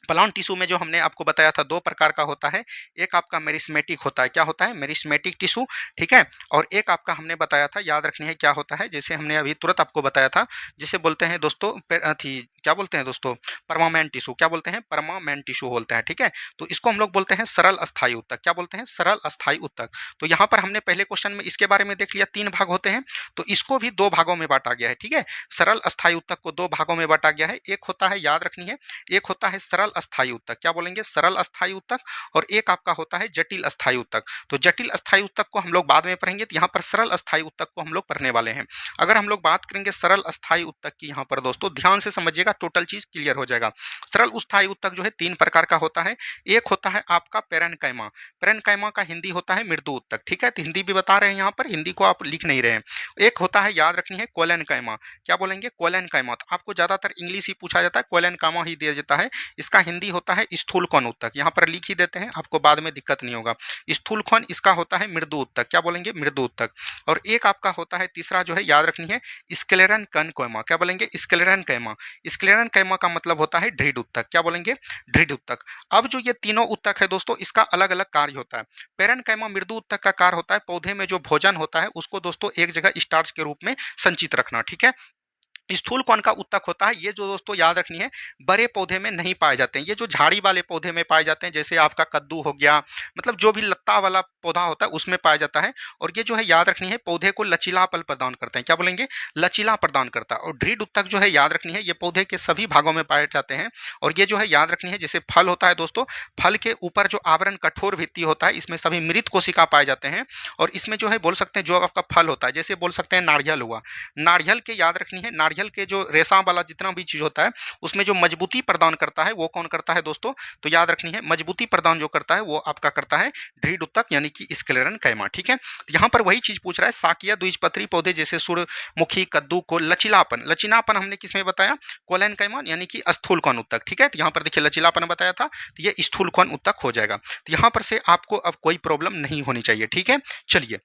प्लांट टिश्यू में जो हमने आपको बताया था दो प्रकार का होता है, एक आपका मेरिस्मेटिक होता है, क्या होता है, मेरिस्मेटिक टिश्यू, ठीक है। और एक आपका हमने बताया था, याद रखनी है, क्या होता है, जैसे हमने अभी तुरंत आपको बताया था, जिसे बोलते हैं दोस्तों क्या बोलते हैं दोस्तों, परमानेंट टिश्यू, क्या बोलते हैं, परमानेंट टिश्यू बोलते हैं, ठीक है। तो इसको हम लोग बोलते हैं सरल अस्थायी उत्तक, क्या बोलते हैं, सरल अस्थायी उत्तक। तो यहाँ पर हमने पहले क्वेश्चन में इसके बारे में देख लिया, 3 भाग होते हैं, तो इसको भी 2 भागों में बांटा गया है, ठीक है। सरल अस्थायी उत्तक को 2 भागों में बांटा गया है। एक होता है, याद रखनी है, एक होता है सरल अस्थायी उत्तक, क्या बोलेंगे, सरल अस्थायी उत्तक। और एक आपका होता है जटिल अस्थायी उत्तक। तो जटिल अस्थायी उत्तक को हम लोग बाद में पढ़ेंगे, तो यहाँ पर सरल अस्थायी उत्तक को हम लोग पढ़ने वाले हैं। अगर हम लोग बात करेंगे सरल अस्थायी उत्तक की, यहाँ पर दोस्तों ध्यान से समझिएगा, टोटल चीज क्लियर हो जाएगा। सरल अस्थायी उत्तक जो है 3 प्रकार का होता है। एक होता है आपका पेरेनकाइमा, पेरेनकाइमा का हिंदी होता है मृदु उत्तक, ठीक है। तो हिंदी भी बता रहे हैं, यहाँ पर हिंदी को आप लिख नहीं रहे हैं। एक होता है, याद रखनी है, कोलेनकाइमा, क्या बोलेंगे, कोलेनकाइमा। तो आपको ज्यादातर इंग्लिश ही पूछा जाता है, कोलेनकाइमा ही दिया जाता है। इसका हिंदी होता है स्थूलकोण उत्तक, यहाँ पर लिख ही देते हैं, आपको बाद में दिक्कत नहीं होगा। स्थूलकोण इसका होता है मृदु उत्तक, क्या बोलेंगे, मृदु उत्तक। और एक आपका होता है तीसरा जो है, याद रखनी है, स्क्लेरन कनकैमा, क्या बोलेंगे, स्क्लेरन कैमा। स्क्लेरन कैमा का मतलब होता है दृढ़ उत्तक, क्या बोलेंगे, दृढ़ उत्तक। अब जो ये तीनों उत्तक है दोस्तों, इसका अलग अलग कार्य होता है। पेरेनकाइमा मृदु उत्तक का कार्य होता है पौधे में जो भोजन होता है उसको दोस्तों एक जगह स्टार्च के रूप में संचित रखना, ठीक है। स्थूल कौन का उत्तक होता है, ये जो दोस्तों याद रखनी है, बड़े पौधे में नहीं पाए जाते हैं, ये जो झाड़ी वाले पौधे में पाए जाते हैं, जैसे आपका कद्दू हो गया, मतलब जो भी लत्ता वाला पौधा होता है उसमें पाया जाता है। और ये जो है याद रखनी है, पौधे को लचीलापन प्रदान करते हैं, क्या बोलेंगे, लचीला प्रदान करता है। और दृढ़ उत्तक जो है याद रखनी है, ये पौधे के सभी भागों में पाए जाते हैं। और ये जो है याद रखनी है, जैसे फल होता है दोस्तों, फल के ऊपर जो आवरण कठोर भित्ति होता है, इसमें सभी मृत कोशिका पाए जाते हैं। और इसमें जो है बोल सकते हैं, जो आपका फल होता है, जैसे बोल सकते हैं नारियल हुआ, नारियल के याद रखनी है, नारियल के जो रेशा वाला जितना भी चीज होता है, उसमें जो मजबूती प्रदान करता है वो कौन करता है दोस्तों, तो याद रखनी है, मजबूती प्रदान जो करता है वो आपका करता है दृढ़ उत्तक यानी कि स्क्लेरेनकाइमा। ठीक है, तो यहाँ पर वही चीज पूछ रहा है, साकिया द्विबीजपत्री पौधे जैसे सूर्यमुखी, कद्दू को लचीलापन, लचीलापन हमने किसमें बताया, कोलेनकाइमा यानी कि स्थूल कौन उत्तक। ठीक है, तो यहाँ पर देखिए लचीलापन बताया था, तो ये स्थूल कौन उत्तक हो जाएगा। तो यहाँ पर से आपको अब कोई प्रॉब्लम नहीं होनी चाहिए। ठीक है, चलिए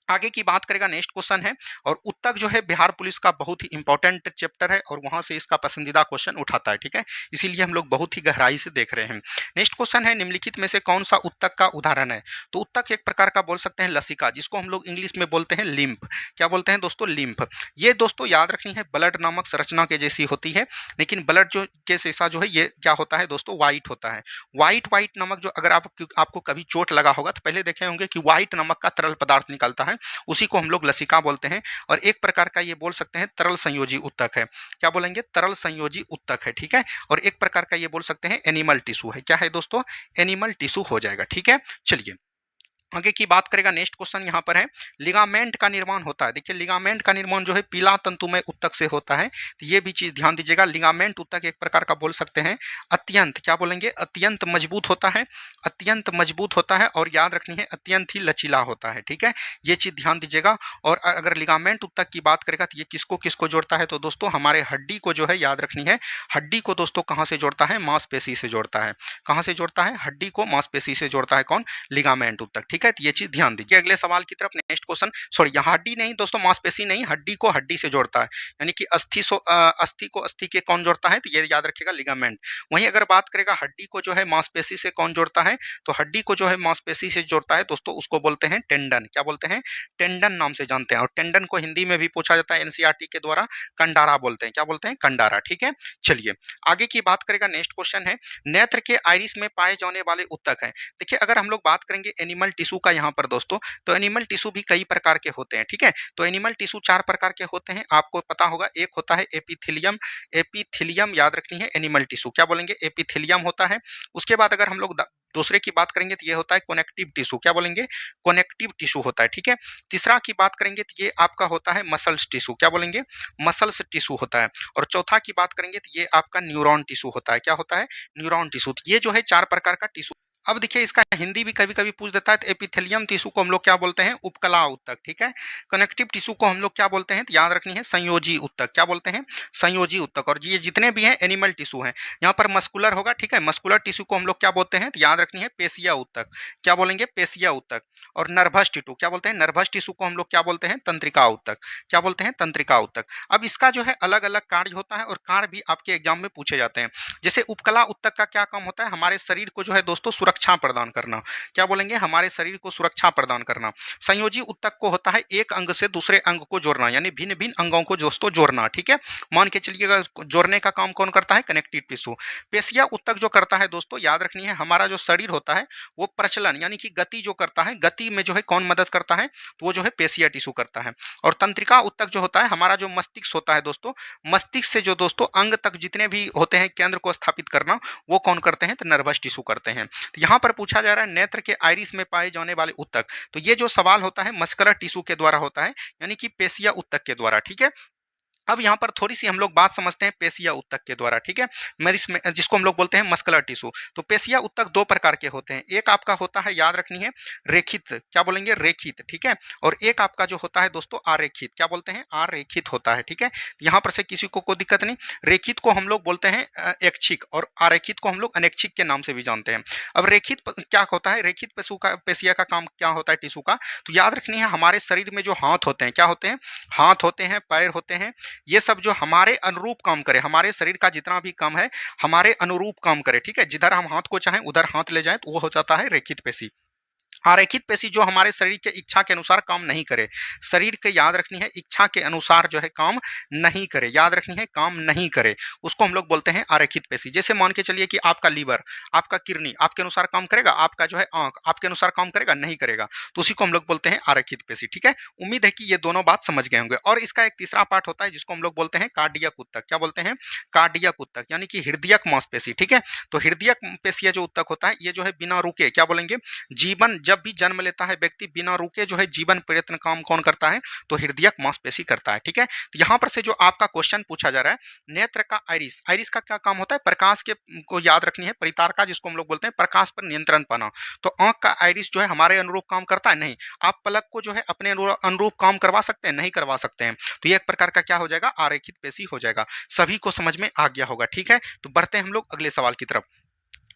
आगे की बात करेगा, नेक्स्ट क्वेश्चन है, और उत्तक जो है बिहार पुलिस का बहुत ही इंपॉर्टेंट चैप्टर है और वहां से इसका पसंदीदा क्वेश्चन उठाता है। ठीक है, इसीलिए हम लोग बहुत ही गहराई से देख रहे हैं। नेक्स्ट क्वेश्चन है, निम्नलिखित में से कौन सा उत्तक का उदाहरण है। तो उत्तक एक प्रकार का बोल सकते हैं लसिका, जिसको हम लोग इंग्लिश में बोलते हैं लिम्फ। क्या बोलते हैं दोस्तों, लिम्फ। ये दोस्तों याद रखनी है, ब्लड नामक संरचना के जैसी होती है, लेकिन ब्लड जो के जैसा जो है ये क्या होता है दोस्तों, व्हाइट होता है। व्हाइट व्हाइट नमक जो, अगर आपको कभी चोट लगा होगा तो पहले देखे होंगे कि व्हाइट नमक का तरल पदार्थ निकलता है, उसी को हम लोग लसिका बोलते हैं। और एक प्रकार का ये बोल सकते हैं तरल संयोजी उत्तक है, क्या बोलेंगे, तरल संयोजी उत्तक है। ठीक है, और एक प्रकार का ये बोल सकते हैं एनिमल टिश्यू है, क्या है दोस्तों, एनिमल टिश्यू हो जाएगा। ठीक है, चलिए आगे की बात करेगा, नेक्स्ट क्वेश्चन यहाँ पर है, लिगामेंट का निर्माण होता है। देखिए लिगामेंट का निर्माण जो है पीला तंतुमय उत्तक से होता है, तो ये भी चीज ध्यान दीजिएगा। लिगामेंट उत्तक एक प्रकार का बोल सकते हैं अत्यंत, क्या बोलेंगे, अत्यंत मजबूत होता है, अत्यंत मजबूत होता है, और याद रखनी है अत्यंत ही लचीला होता है। ठीक है, ये चीज ध्यान दीजिएगा। और अगर लिगामेंट उत्तक की बात करेगा तो ये किसको किसको जोड़ता है, तो दोस्तों हमारे हड्डी को जो है याद रखनी है, हड्डी को दोस्तों कहाँ से जोड़ता है, मांसपेशी से जोड़ता है। कहाँ से जोड़ता है, हड्डी को मांसपेशी से जोड़ता है कौन, लिगामेंट उत्तक। ठीक है, तो ये चीज ध्यान दीजिए। अगले सवाल की तरफ, नेक्स्ट क्वेश्चन, सॉरी यहाँ हड्डी नहीं दोस्तों, मांसपेशी नहीं, हड्डी को हड्डी से जोड़ता है, यानी कि अस्थि को अस्थि के कौन जोड़ता है, तो ये याद रखिएगा लिगामेंट। वहीं अगर बात करेगा हड्डी को जो है मांसपेशी से कौन जोड़ता है, तो हड्डी को जो है मांसपेशी से जोड़ता है दोस्तों, उसको बोलते हैं टेंडन। क्या बोलते हैं, टेंडन नाम से जानते हैं। और टेंडन को हिंदी में भी पूछा जाता है एनसीईआरटी के द्वारा, कंडारा बोलते हैं। क्या बोलते हैं, कंडारा। ठीक है, चलिए आगे की बात करेगा, नेक्स्ट क्वेश्चन है, नेत्र के आइरिस में पाए जाने वाले उत्तक है। देखिए अगर हम लोग बात करेंगे एनिमल टिश्यू का यहाँ पर दोस्तों, तो एनिमल टिश्यू भी कई प्रकार के होते हैं। ठीक है, तो एनिमल टिश्यू 4 प्रकार के होते हैं, आपको पता होगा। एक होता है एपिथेलियम, एपिथेलियम याद रखनी है एनिमल टिश्यू, क्या बोलेंगे, एपिथेलियम होता है। उसके बाद अगर हम लोग दूसरे की बात करेंगे तो ये होता है कनेक्टिव टिश्यू, क्या बोलेंगे, कनेक्टिव टिश्यू होता है। ठीक है, तीसरा की बात करेंगे तो ये आपका होता है मसल्स टिश्यू, क्या बोलेंगे, मसल्स टिश्यू होता है। और चौथा की बात करेंगे तो ये आपका न्यूरॉन टिश्यू होता है, क्या होता है, न्यूरॉन टिश्यू। ये जो है 4 प्रकार का टिश्यू। अब देखिए इसका हिंदी भी कभी कभी पूछ देता है, तो एपिथेलियम टिश्यू को हम लोग क्या बोलते हैं, उपकला उत्तक। ठीक है, कनेक्टिव टिश्यू को हम लोग क्या बोलते हैं, तो याद रखनी है संयोजी उत्तक, क्या बोलते हैं, संयोजी उत्तक। और ये जितने भी हैं एनिमल टिश्यू हैं, यहाँ पर मस्कुलर होगा। ठीक है, मस्कुलर टिश्यू को हम लोग क्या बोलते हैं, तो याद रखनी है पेशिया उत्तक, क्या बोलेंगे, पेशिया उत्तक। और नर्वस टिश्यू क्या बोलते हैं, नर्वस टिश्यू को हम लोग क्या बोलते हैं, तंत्रिका उत्तक, क्या बोलते हैं, तंत्रिका उत्तक। अब इसका जो है अलग अलग कार्य होता है, और कार्य भी आपके एग्जाम में पूछे जाते हैं। जैसे उपकला उत्तक का क्या काम होता है, हमारे शरीर को जो है दोस्तों सुरक्षा प्रदान करना, क्या बोलेंगे, हमारे शरीर को सुरक्षा प्रदान करना। संयोजी उत्तक को होता है एक अंग से दूसरे अंग को जोड़ना, यानी भिन्न भिन्न अंगों को दोस्तों जोड़ना। ठीक है, मान के चलिएगा जोड़ने का काम कौन करता है, कनेक्टिव टिश्यू। पेशिया उत्तक जो करता है दोस्तों, याद रखनी है, हमारा जो शरीर होता है वो प्रचलन यानी कि गति जो करता है, गति में जो है कौन मदद करता है, तो वो जो है पेशिया टिश्यू करता है। और तंत्रिका उत्तक जो होता है, हमारा जो मस्तिष्क होता है दोस्तों, मस्तिष्क से जो दोस्तों अंग तक जितने भी होते हैं केंद्र को स्थापित करना, वो कौन करते हैं, तो नर्वस टिश्यू करते हैं। तो यहाँ पर पूछा जा रहा है नेत्र के आइरिस में पाए जाने वाले उत्तक, तो ये जो सवाल होता है मस्कुलर टिश्यू के द्वारा होता है, यानी कि पेशिया उत्तक के द्वारा। ठीक है, अब यहाँ पर थोड़ी सी हम लोग बात समझते हैं पेशिया उत्तक के द्वारा। ठीक है, जिसको हम लोग बोलते हैं मस्कुलर टिश्यू। तो पेशिया उत्तक 2 प्रकार के होते हैं, एक आपका होता है याद रखनी है रेखित, क्या बोलेंगे, रेखित। ठीक है, और एक आपका जो होता है दोस्तों आरेखित, क्या बोलते हैं, आरेखित होता है। ठीक है, यहाँ पर से किसी को कोई दिक्कत नहीं। रेखित को हम लोग बोलते हैं ऐच्छिक, और आरेखित को हम लोग अनैच्छिक के नाम से भी जानते हैं। अब रेखित क्या होता है, रेखित पेशिया का काम क्या होता है टिश्यू का, तो याद रखनी है हमारे शरीर में जो हाथ होते हैं, क्या होते हैं, हाथ होते हैं, पैर होते हैं, ये सब जो हमारे अनुरूप काम करे, हमारे शरीर का जितना भी काम है हमारे अनुरूप काम करे। ठीक है, जिधर हम हाथ को चाहें उधर हाथ ले जाएं तो वो हो जाता है रेखित पेशी। आरेखित पेशी जो हमारे शरीर के इच्छा के अनुसार काम नहीं करे, शरीर के याद रखनी है इच्छा के अनुसार जो है काम नहीं करे, याद रखनी है काम नहीं करे, उसको हम लोग बोलते हैं आरेखित पेशी। जैसे मान के चलिए कि आपका लीवर, आपका किडनी आपके अनुसार काम करेगा, आपका जो है आंख आपके अनुसार काम करेगा, नहीं करेगा, तो उसी को हम लोग बोलते हैं आरेखित पेशी। ठीक है, उम्मीद है कि ये दोनों बात समझ गए होंगे। और इसका एक तीसरा पार्ट होता है जिसको हम लोग बोलते हैं कार्डियक उत्तक। क्या बोलते हैं? कार्डियक उत्तक, यानी कि हृदयक मांसपेशी। ठीक है, तो हृदयक पेशी जो उत्तक होता है ये जो है बिना रुके, क्या बोलेंगे, जीवन जब भी जन्म लेता है व्यक्ति बिना रुके जो है जीवन प्रयत्न काम कौन करता है, तो हृदयक मांसपेशी करता है। ठीक है, तो यहाँ पर से जो आपका क्वेश्चन पूछा जा रहा है, नेत्र का आइरिस, आइरिस का क्या काम होता है, प्रकाश के को याद रखनी है, परितारका जिसको हम लोग बोलते हैं, प्रकाश पर नियंत्रण पाना। तो आंख का आइरिस जो है हमारे अनुरूप काम करता है, नहीं। आप पलक को जो है अपने अनुरूप काम करवा सकते हैं, नहीं करवा सकते हैं, तो ये एक प्रकार का क्या हो जाएगा, आरेखित पेशी हो जाएगा। सभी को समझ में आ गया होगा। ठीक है, तो बढ़ते हैं हम लोग अगले सवाल की तरफ।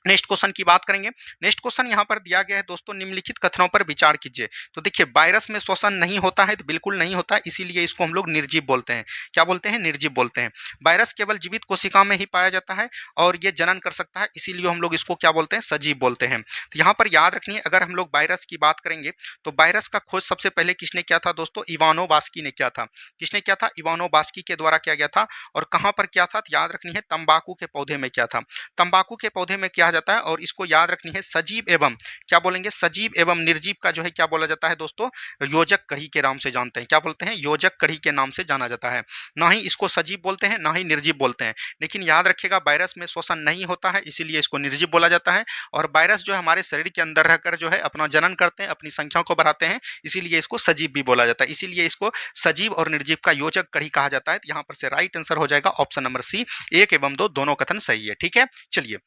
नेक्स्ट क्वेश्चन की बात करेंगे। नेक्स्ट क्वेश्चन यहाँ पर दिया गया है दोस्तों, निम्नलिखित कथनों पर विचार कीजिए। तो देखिए, वायरस में श्वसन नहीं होता है, तो बिल्कुल नहीं होता है, इसीलिए इसको हम लोग निर्जीव बोलते हैं। क्या बोलते हैं? निर्जीव बोलते हैं। वायरस केवल जीवित कोशिका में ही पाया जाता है और ये जनन कर सकता है, इसीलिए हम लोग इसको क्या बोलते हैं, सजीव बोलते हैं। तो यहाँ पर याद रखनी है, अगर हम लोग वायरस की बात करेंगे तो वायरस का खोज सबसे पहले किसने किया था दोस्तों, इवानो बास्की ने किया था। किसने किया था? इवानो बास्की के द्वारा किया गया था। और कहाँ पर किया था? याद रखनी है, तंबाकू के पौधे में किया था। तंबाकू के पौधे में किया जाता है और इसको याद रखनी है सजीव एवं, क्या बोलेंगे, सजीव एवं निर्जीव का जो है क्या बोला जाता है दोस्तों, योजक कड़ी के नाम से जानते हैं। क्या बोलते हैं? योजक कड़ी के नाम से जाना जाता है। ना ही इसको सजीव बोलते हैं, ना ही निर्जीव बोलते हैं। लेकिन याद रखिएगा, वायरस में श्वसन नहीं होता है, इसीलिए इसको निर्जीव बोला जाता है। और वायरस जो है हमारे शरीर के अंदर रहकर जो है अपना जनन करते हैं, अपनी संख्या को बढ़ाते हैं, इसीलिए इसको सजीव भी बोला जाता है। इसीलिए इसको सजीव और निर्जीव का योजक कड़ी कहा जाता है। यहाँ पर से राइट आंसर हो जाएगा ऑप्शन नंबर सी, 1 एवं 2 दोनों कथन सही है। ठीक है, चलिए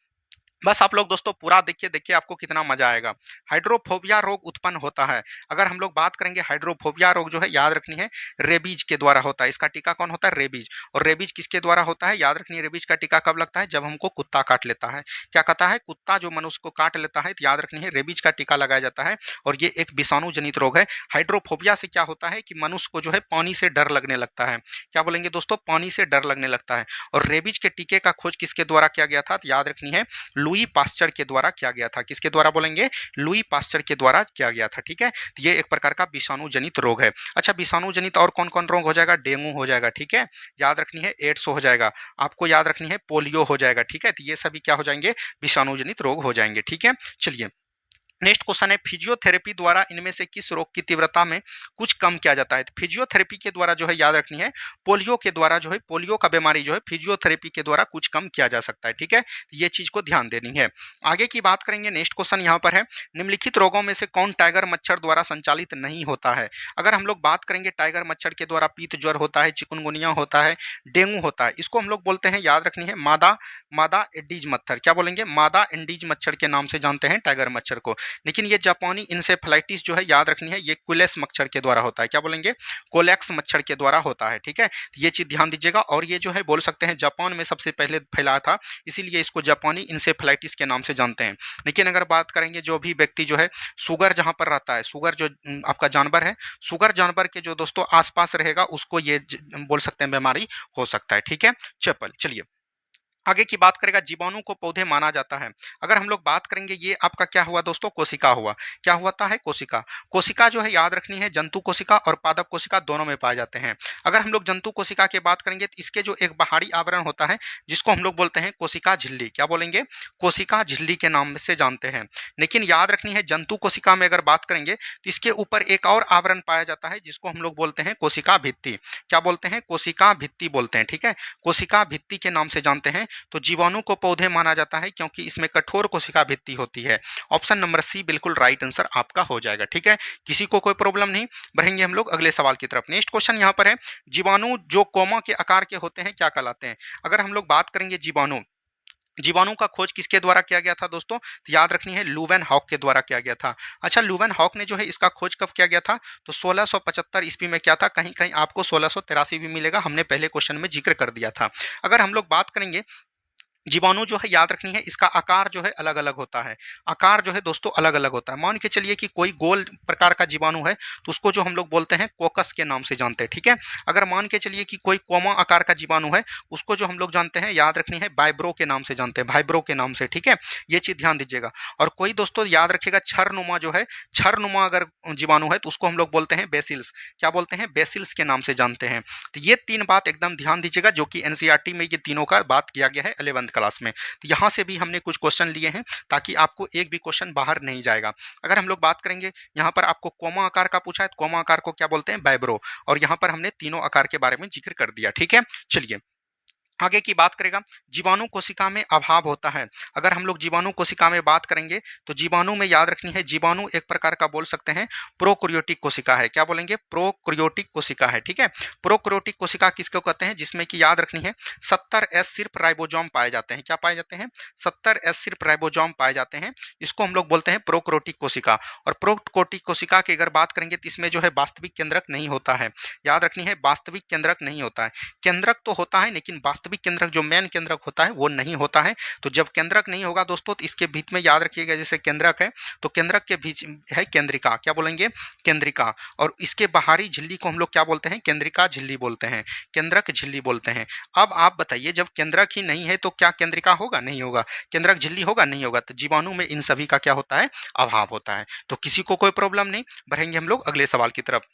बस आप लोग दोस्तों पूरा देखिए, देखिए आपको कितना मजा आएगा। हाइड्रोफोबिया रोग उत्पन्न होता है। अगर हम लोग बात करेंगे, हाइड्रोफोबिया रोग जो है याद रखनी है रेबीज के द्वारा होता है। इसका टीका कौन होता है? रेबीज। और रेबीज किसके द्वारा होता है? याद रखनी है, रेबीज का टीका कब लगता है? जब हमको कुत्ता काट लेता है। क्या कहता है? कुत्ता जो मनुष्य को काट लेता है, तो याद रखनी है रेबीज का टीका लगाया जाता है। और ये एक विषाणु जनित रोग है। हाइड्रोफोबिया से क्या होता है कि मनुष्य को जो है पानी से डर लगने लगता है। क्या बोलेंगे दोस्तों? पानी से डर लगने लगता है। और रेबीज के टीके का खोज किसके द्वारा किया गया था? तो याद रखनी है लुई पास्चर के द्वारा किया गया था। किसके द्वारा बोलेंगे? लुई पास्चर के द्वारा किया गया था। ठीक है, तो ये एक प्रकार का विषाणु जनित रोग है। अच्छा, विषाणु जनित और कौन कौन रोग हो जाएगा? डेंगू हो जाएगा। ठीक है, याद रखनी है एड्स हो जाएगा, आपको याद रखनी है पोलियो हो जाएगा। ठीक है, तो ये सभी क्या हो जाएंगे? विषाणु जनित रोग हो जाएंगे। ठीक है, चलिए नेक्स्ट क्वेश्चन है, फिजियोथेरेपी द्वारा इनमें से किस रोग की तीव्रता में कुछ कम किया जाता है? तो फिजियोथेरेपी के द्वारा जो है याद रखनी है पोलियो के द्वारा जो है, पोलियो का बीमारी जो है फिजियोथेरेपी के द्वारा कुछ कम किया जा सकता है। ठीक है, ये चीज को ध्यान देनी है। आगे की बात करेंगे, नेक्स्ट क्वेश्चन यहाँ पर है, निम्नलिखित रोगों में से कौन टाइगर मच्छर द्वारा संचालित नहीं होता है? अगर हम लोग बात करेंगे टाइगर मच्छर के द्वारा पीत ज्वर होता है, चिकुनगुनिया होता है, डेंगू होता है, इसको हम लोग बोलते हैं, याद रखनी है मादा, मादा एडीज मच्छर। क्या बोलेंगे? मादा एडीज मच्छर के नाम से जानते हैं टाइगर मच्छर को। लेकिन ये जापानी इंसेफेलाइटिस जो है याद रखनी है, ये कुलेक्स मच्छर के द्वारा होता है। क्या बोलेंगे? कोलेक्स मच्छर के द्वारा होता है। ठीक है, ये चीज ध्यान दीजिएगा। और ये जो है बोल सकते हैं जापान में सबसे पहले फैला था, इसीलिए इसको जापानी इंसेफेलाइटिस के नाम से जानते हैं। लेकिन अगर बात करेंगे, जो भी व्यक्ति जो है शुगर जहां पर रहता है, शुगर जो आपका जानवर है, शुगर जानवर के जो दोस्तों आसपास रहेगा, उसको ये बोल सकते हैं बीमारी हो सकता है। ठीक है, चलिए आगे की बात करेगा, जीवाणु को पौधे माना जाता है। अगर हम लोग बात करेंगे, ये आपका क्या हुआ दोस्तों? कोशिका हुआ। क्या होता है? कोशिका। कोशिका जो है याद रखनी है जंतु कोशिका और पादप कोशिका दोनों में पाए जाते हैं। अगर हम लोग जंतु कोशिका की बात करेंगे तो इसके जो एक बाहरी आवरण होता है जिसको हम लोग बोलते हैं कोशिका झिल्ली। क्या बोलेंगे? कोशिका झिल्ली के नाम से जानते हैं। लेकिन याद रखनी है जंतु कोशिका में अगर बात करेंगे तो इसके ऊपर एक और आवरण पाया जाता है जिसको हम लोग बोलते हैं कोशिका भित्ति। क्या बोलते हैं? कोशिका भित्ति बोलते हैं। ठीक है, कोशिका भित्ति के नाम से जानते हैं। तो जीवाणु को पौधे माना जाता है क्योंकि इसमें कठोर कोशिका भित्ति होती है। ऑप्शन नंबर सी बिल्कुल राइट आंसर आपका हो जाएगा। ठीक है, किसी को कोई प्रॉब्लम नहीं। बढ़ेंगे हम लोग अगले सवाल की तरफ। नेक्स्ट क्वेश्चन यहाँ पर है, जीवाणु जो कोमा के आकार के होते हैं क्या कहलाते हैं? अगर हम लोग बात करेंगे जीवाणु, जीवाणु का खोज किसके द्वारा किया गया था दोस्तों? तो याद रखनी है लुवेन हॉक के द्वारा किया गया था। अच्छा, लुवेन हॉक ने जो है इसका खोज कब किया गया था? तो 1675 ईस्वी में किया था। कहीं कहीं आपको 1683 भी मिलेगा, हमने पहले क्वेश्चन में जिक्र कर दिया था। अगर हम लोग बात करेंगे जीवाणु जो है याद रखनी है, इसका आकार जो है अलग अलग होता है। आकार जो है दोस्तों अलग अलग होता है। मान के चलिए कि कोई गोल प्रकार का जीवाणु है तो उसको जो हम लोग बोलते हैं कोकस के नाम से जानते हैं, ठीक है। अगर मान के चलिए कि कोई कोमा आकार का जीवाणु है, उसको जो हम लोग जानते हैं, याद रखनी है, वाइब्रो के नाम से जानते हैं, वाइब्रो के नाम से, ठीक है। ये चीज ध्यान दीजिएगा। और कोई दोस्तों याद रखिएगा, छरनुमा जो है, छरनुमा अगर जीवाणु है तो उसको हम लोग बोलते हैं बेसिल्स। क्या बोलते हैं? बेसिल्स के नाम से जानते हैं। तो ये तीन बात एकदम ध्यान दीजिएगा, जो कि एनसीईआरटी में ये तीनों का बात किया गया है 11th क्लास में। तो यहाँ से भी हमने कुछ क्वेश्चन लिए हैं, ताकि आपको एक भी क्वेश्चन बाहर नहीं जाएगा। अगर हम लोग बात करेंगे, यहाँ पर आपको कोमा आकार का पूछा है, तो कोमा आकार को क्या बोलते हैं? वाइब्रो। और यहाँ पर हमने तीनों आकार के बारे में जिक्र कर दिया, ठीक है। चलिए आगे की बात करेगा, जीवाणु कोशिका में अभाव होता है। अगर हम लोग जीवाणु कोशिका में बात करेंगे तो जीवाणु में याद रखनी है, जीवाणु एक प्रकार का बोल सकते हैं प्रोकैरियोटिक कोशिका है। क्या बोलेंगे? प्रोकैरियोटिक कोशिका है, ठीक है। प्रोकैरियोटिक कोशिका किसको कहते हैं? जिसमें कि याद रखनी है 70S सिर्फ राइबोसोम पाए जाते हैं। क्या पाए जाते हैं? 70S सिर्फ राइबोसोम पाए जाते हैं। इसको हम लोग बोलते हैं प्रोकैरियोटिक कोशिका। और प्रोकैरियोटिक कोशिका की अगर बात करेंगे तो इसमें जो है वास्तविक केंद्रक नहीं होता है। याद रखनी है, वास्तविक केंद्रक नहीं होता है। केंद्रक तो होता है, लेकिन वास्तविक केंद्रक जो मेन केंद्रक होता है वो नहीं होता है। तो जब केंद्रक नहीं होगा दोस्तों, तो इसके बीच में याद रखिएगा, जैसे केंद्रक है तो केंद्रक के बीच है केंद्रिका। क्या बोलेंगे? केंद्रिका। और इसके बाहरी झिल्ली को हम लोग क्या बोलते हैं? केंद्रिका झिल्ली बोलते हैं, केंद्रक झिल्ली बोलते हैं। अब आप बताइए, जब केंद्रक ही नहीं है तो क्या केंद्रिका होगा? नहीं होगा। केंद्रक झिल्ली होगा? नहीं होगा। तो जीवाणु में इन सभी का क्या होता है? अभाव होता है। तो किसी को कोई प्रॉब्लम नहीं। बढ़ेंगे हम लोग अगले सवाल की तरफ।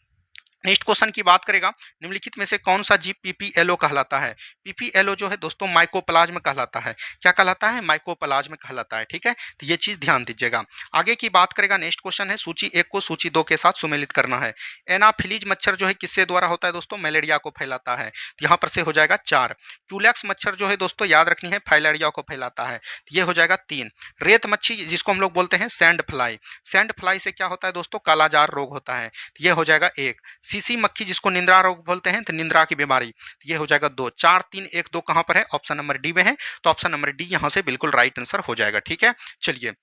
नेक्स्ट क्वेश्चन की बात करेगा, निम्नलिखित में से कौन सा जीव पीपीएलओ कहलाता है? पीपीएलओ जो है दोस्तों माइकोप्लाज्म कहलाता है। क्या कहलाता है? माइकोप्लाज्म कहलाता है, ठीक है। तो ये चीज ध्यान दीजिएगा। आगे की बात करेगा, नेक्स्ट क्वेश्चन है, सूची 1 को सूची 2 के साथ सुमेलित करना है। एनाफिलीज मच्छर जो है किससे द्वारा होता है दोस्तों? मलेरिया को फैलाता है। तो यहाँ पर से हो जाएगा 4। क्यूलेक्स मच्छर जो है दोस्तों याद रखनी है, फाइलेरिया को फैलाता है। तो ये हो जाएगा 3। रेत मच्छी जिसको हम लोग बोलते हैं सैंड फ्लाई, सैंड फ्लाई से क्या होता है दोस्तों? कालाजार रोग होता है। तो ये हो जाएगा 1। सीसी मक्खी जिसको निंद्रा रोग बोलते हैं, तो निंद्रा की बीमारी, ये हो जाएगा 2। 4 3 1 2 कहां पर है? ऑप्शन नंबर डी में है। तो ऑप्शन नंबर डी यहां से बिल्कुल राइट आंसर हो जाएगा, ठीक है। चलिए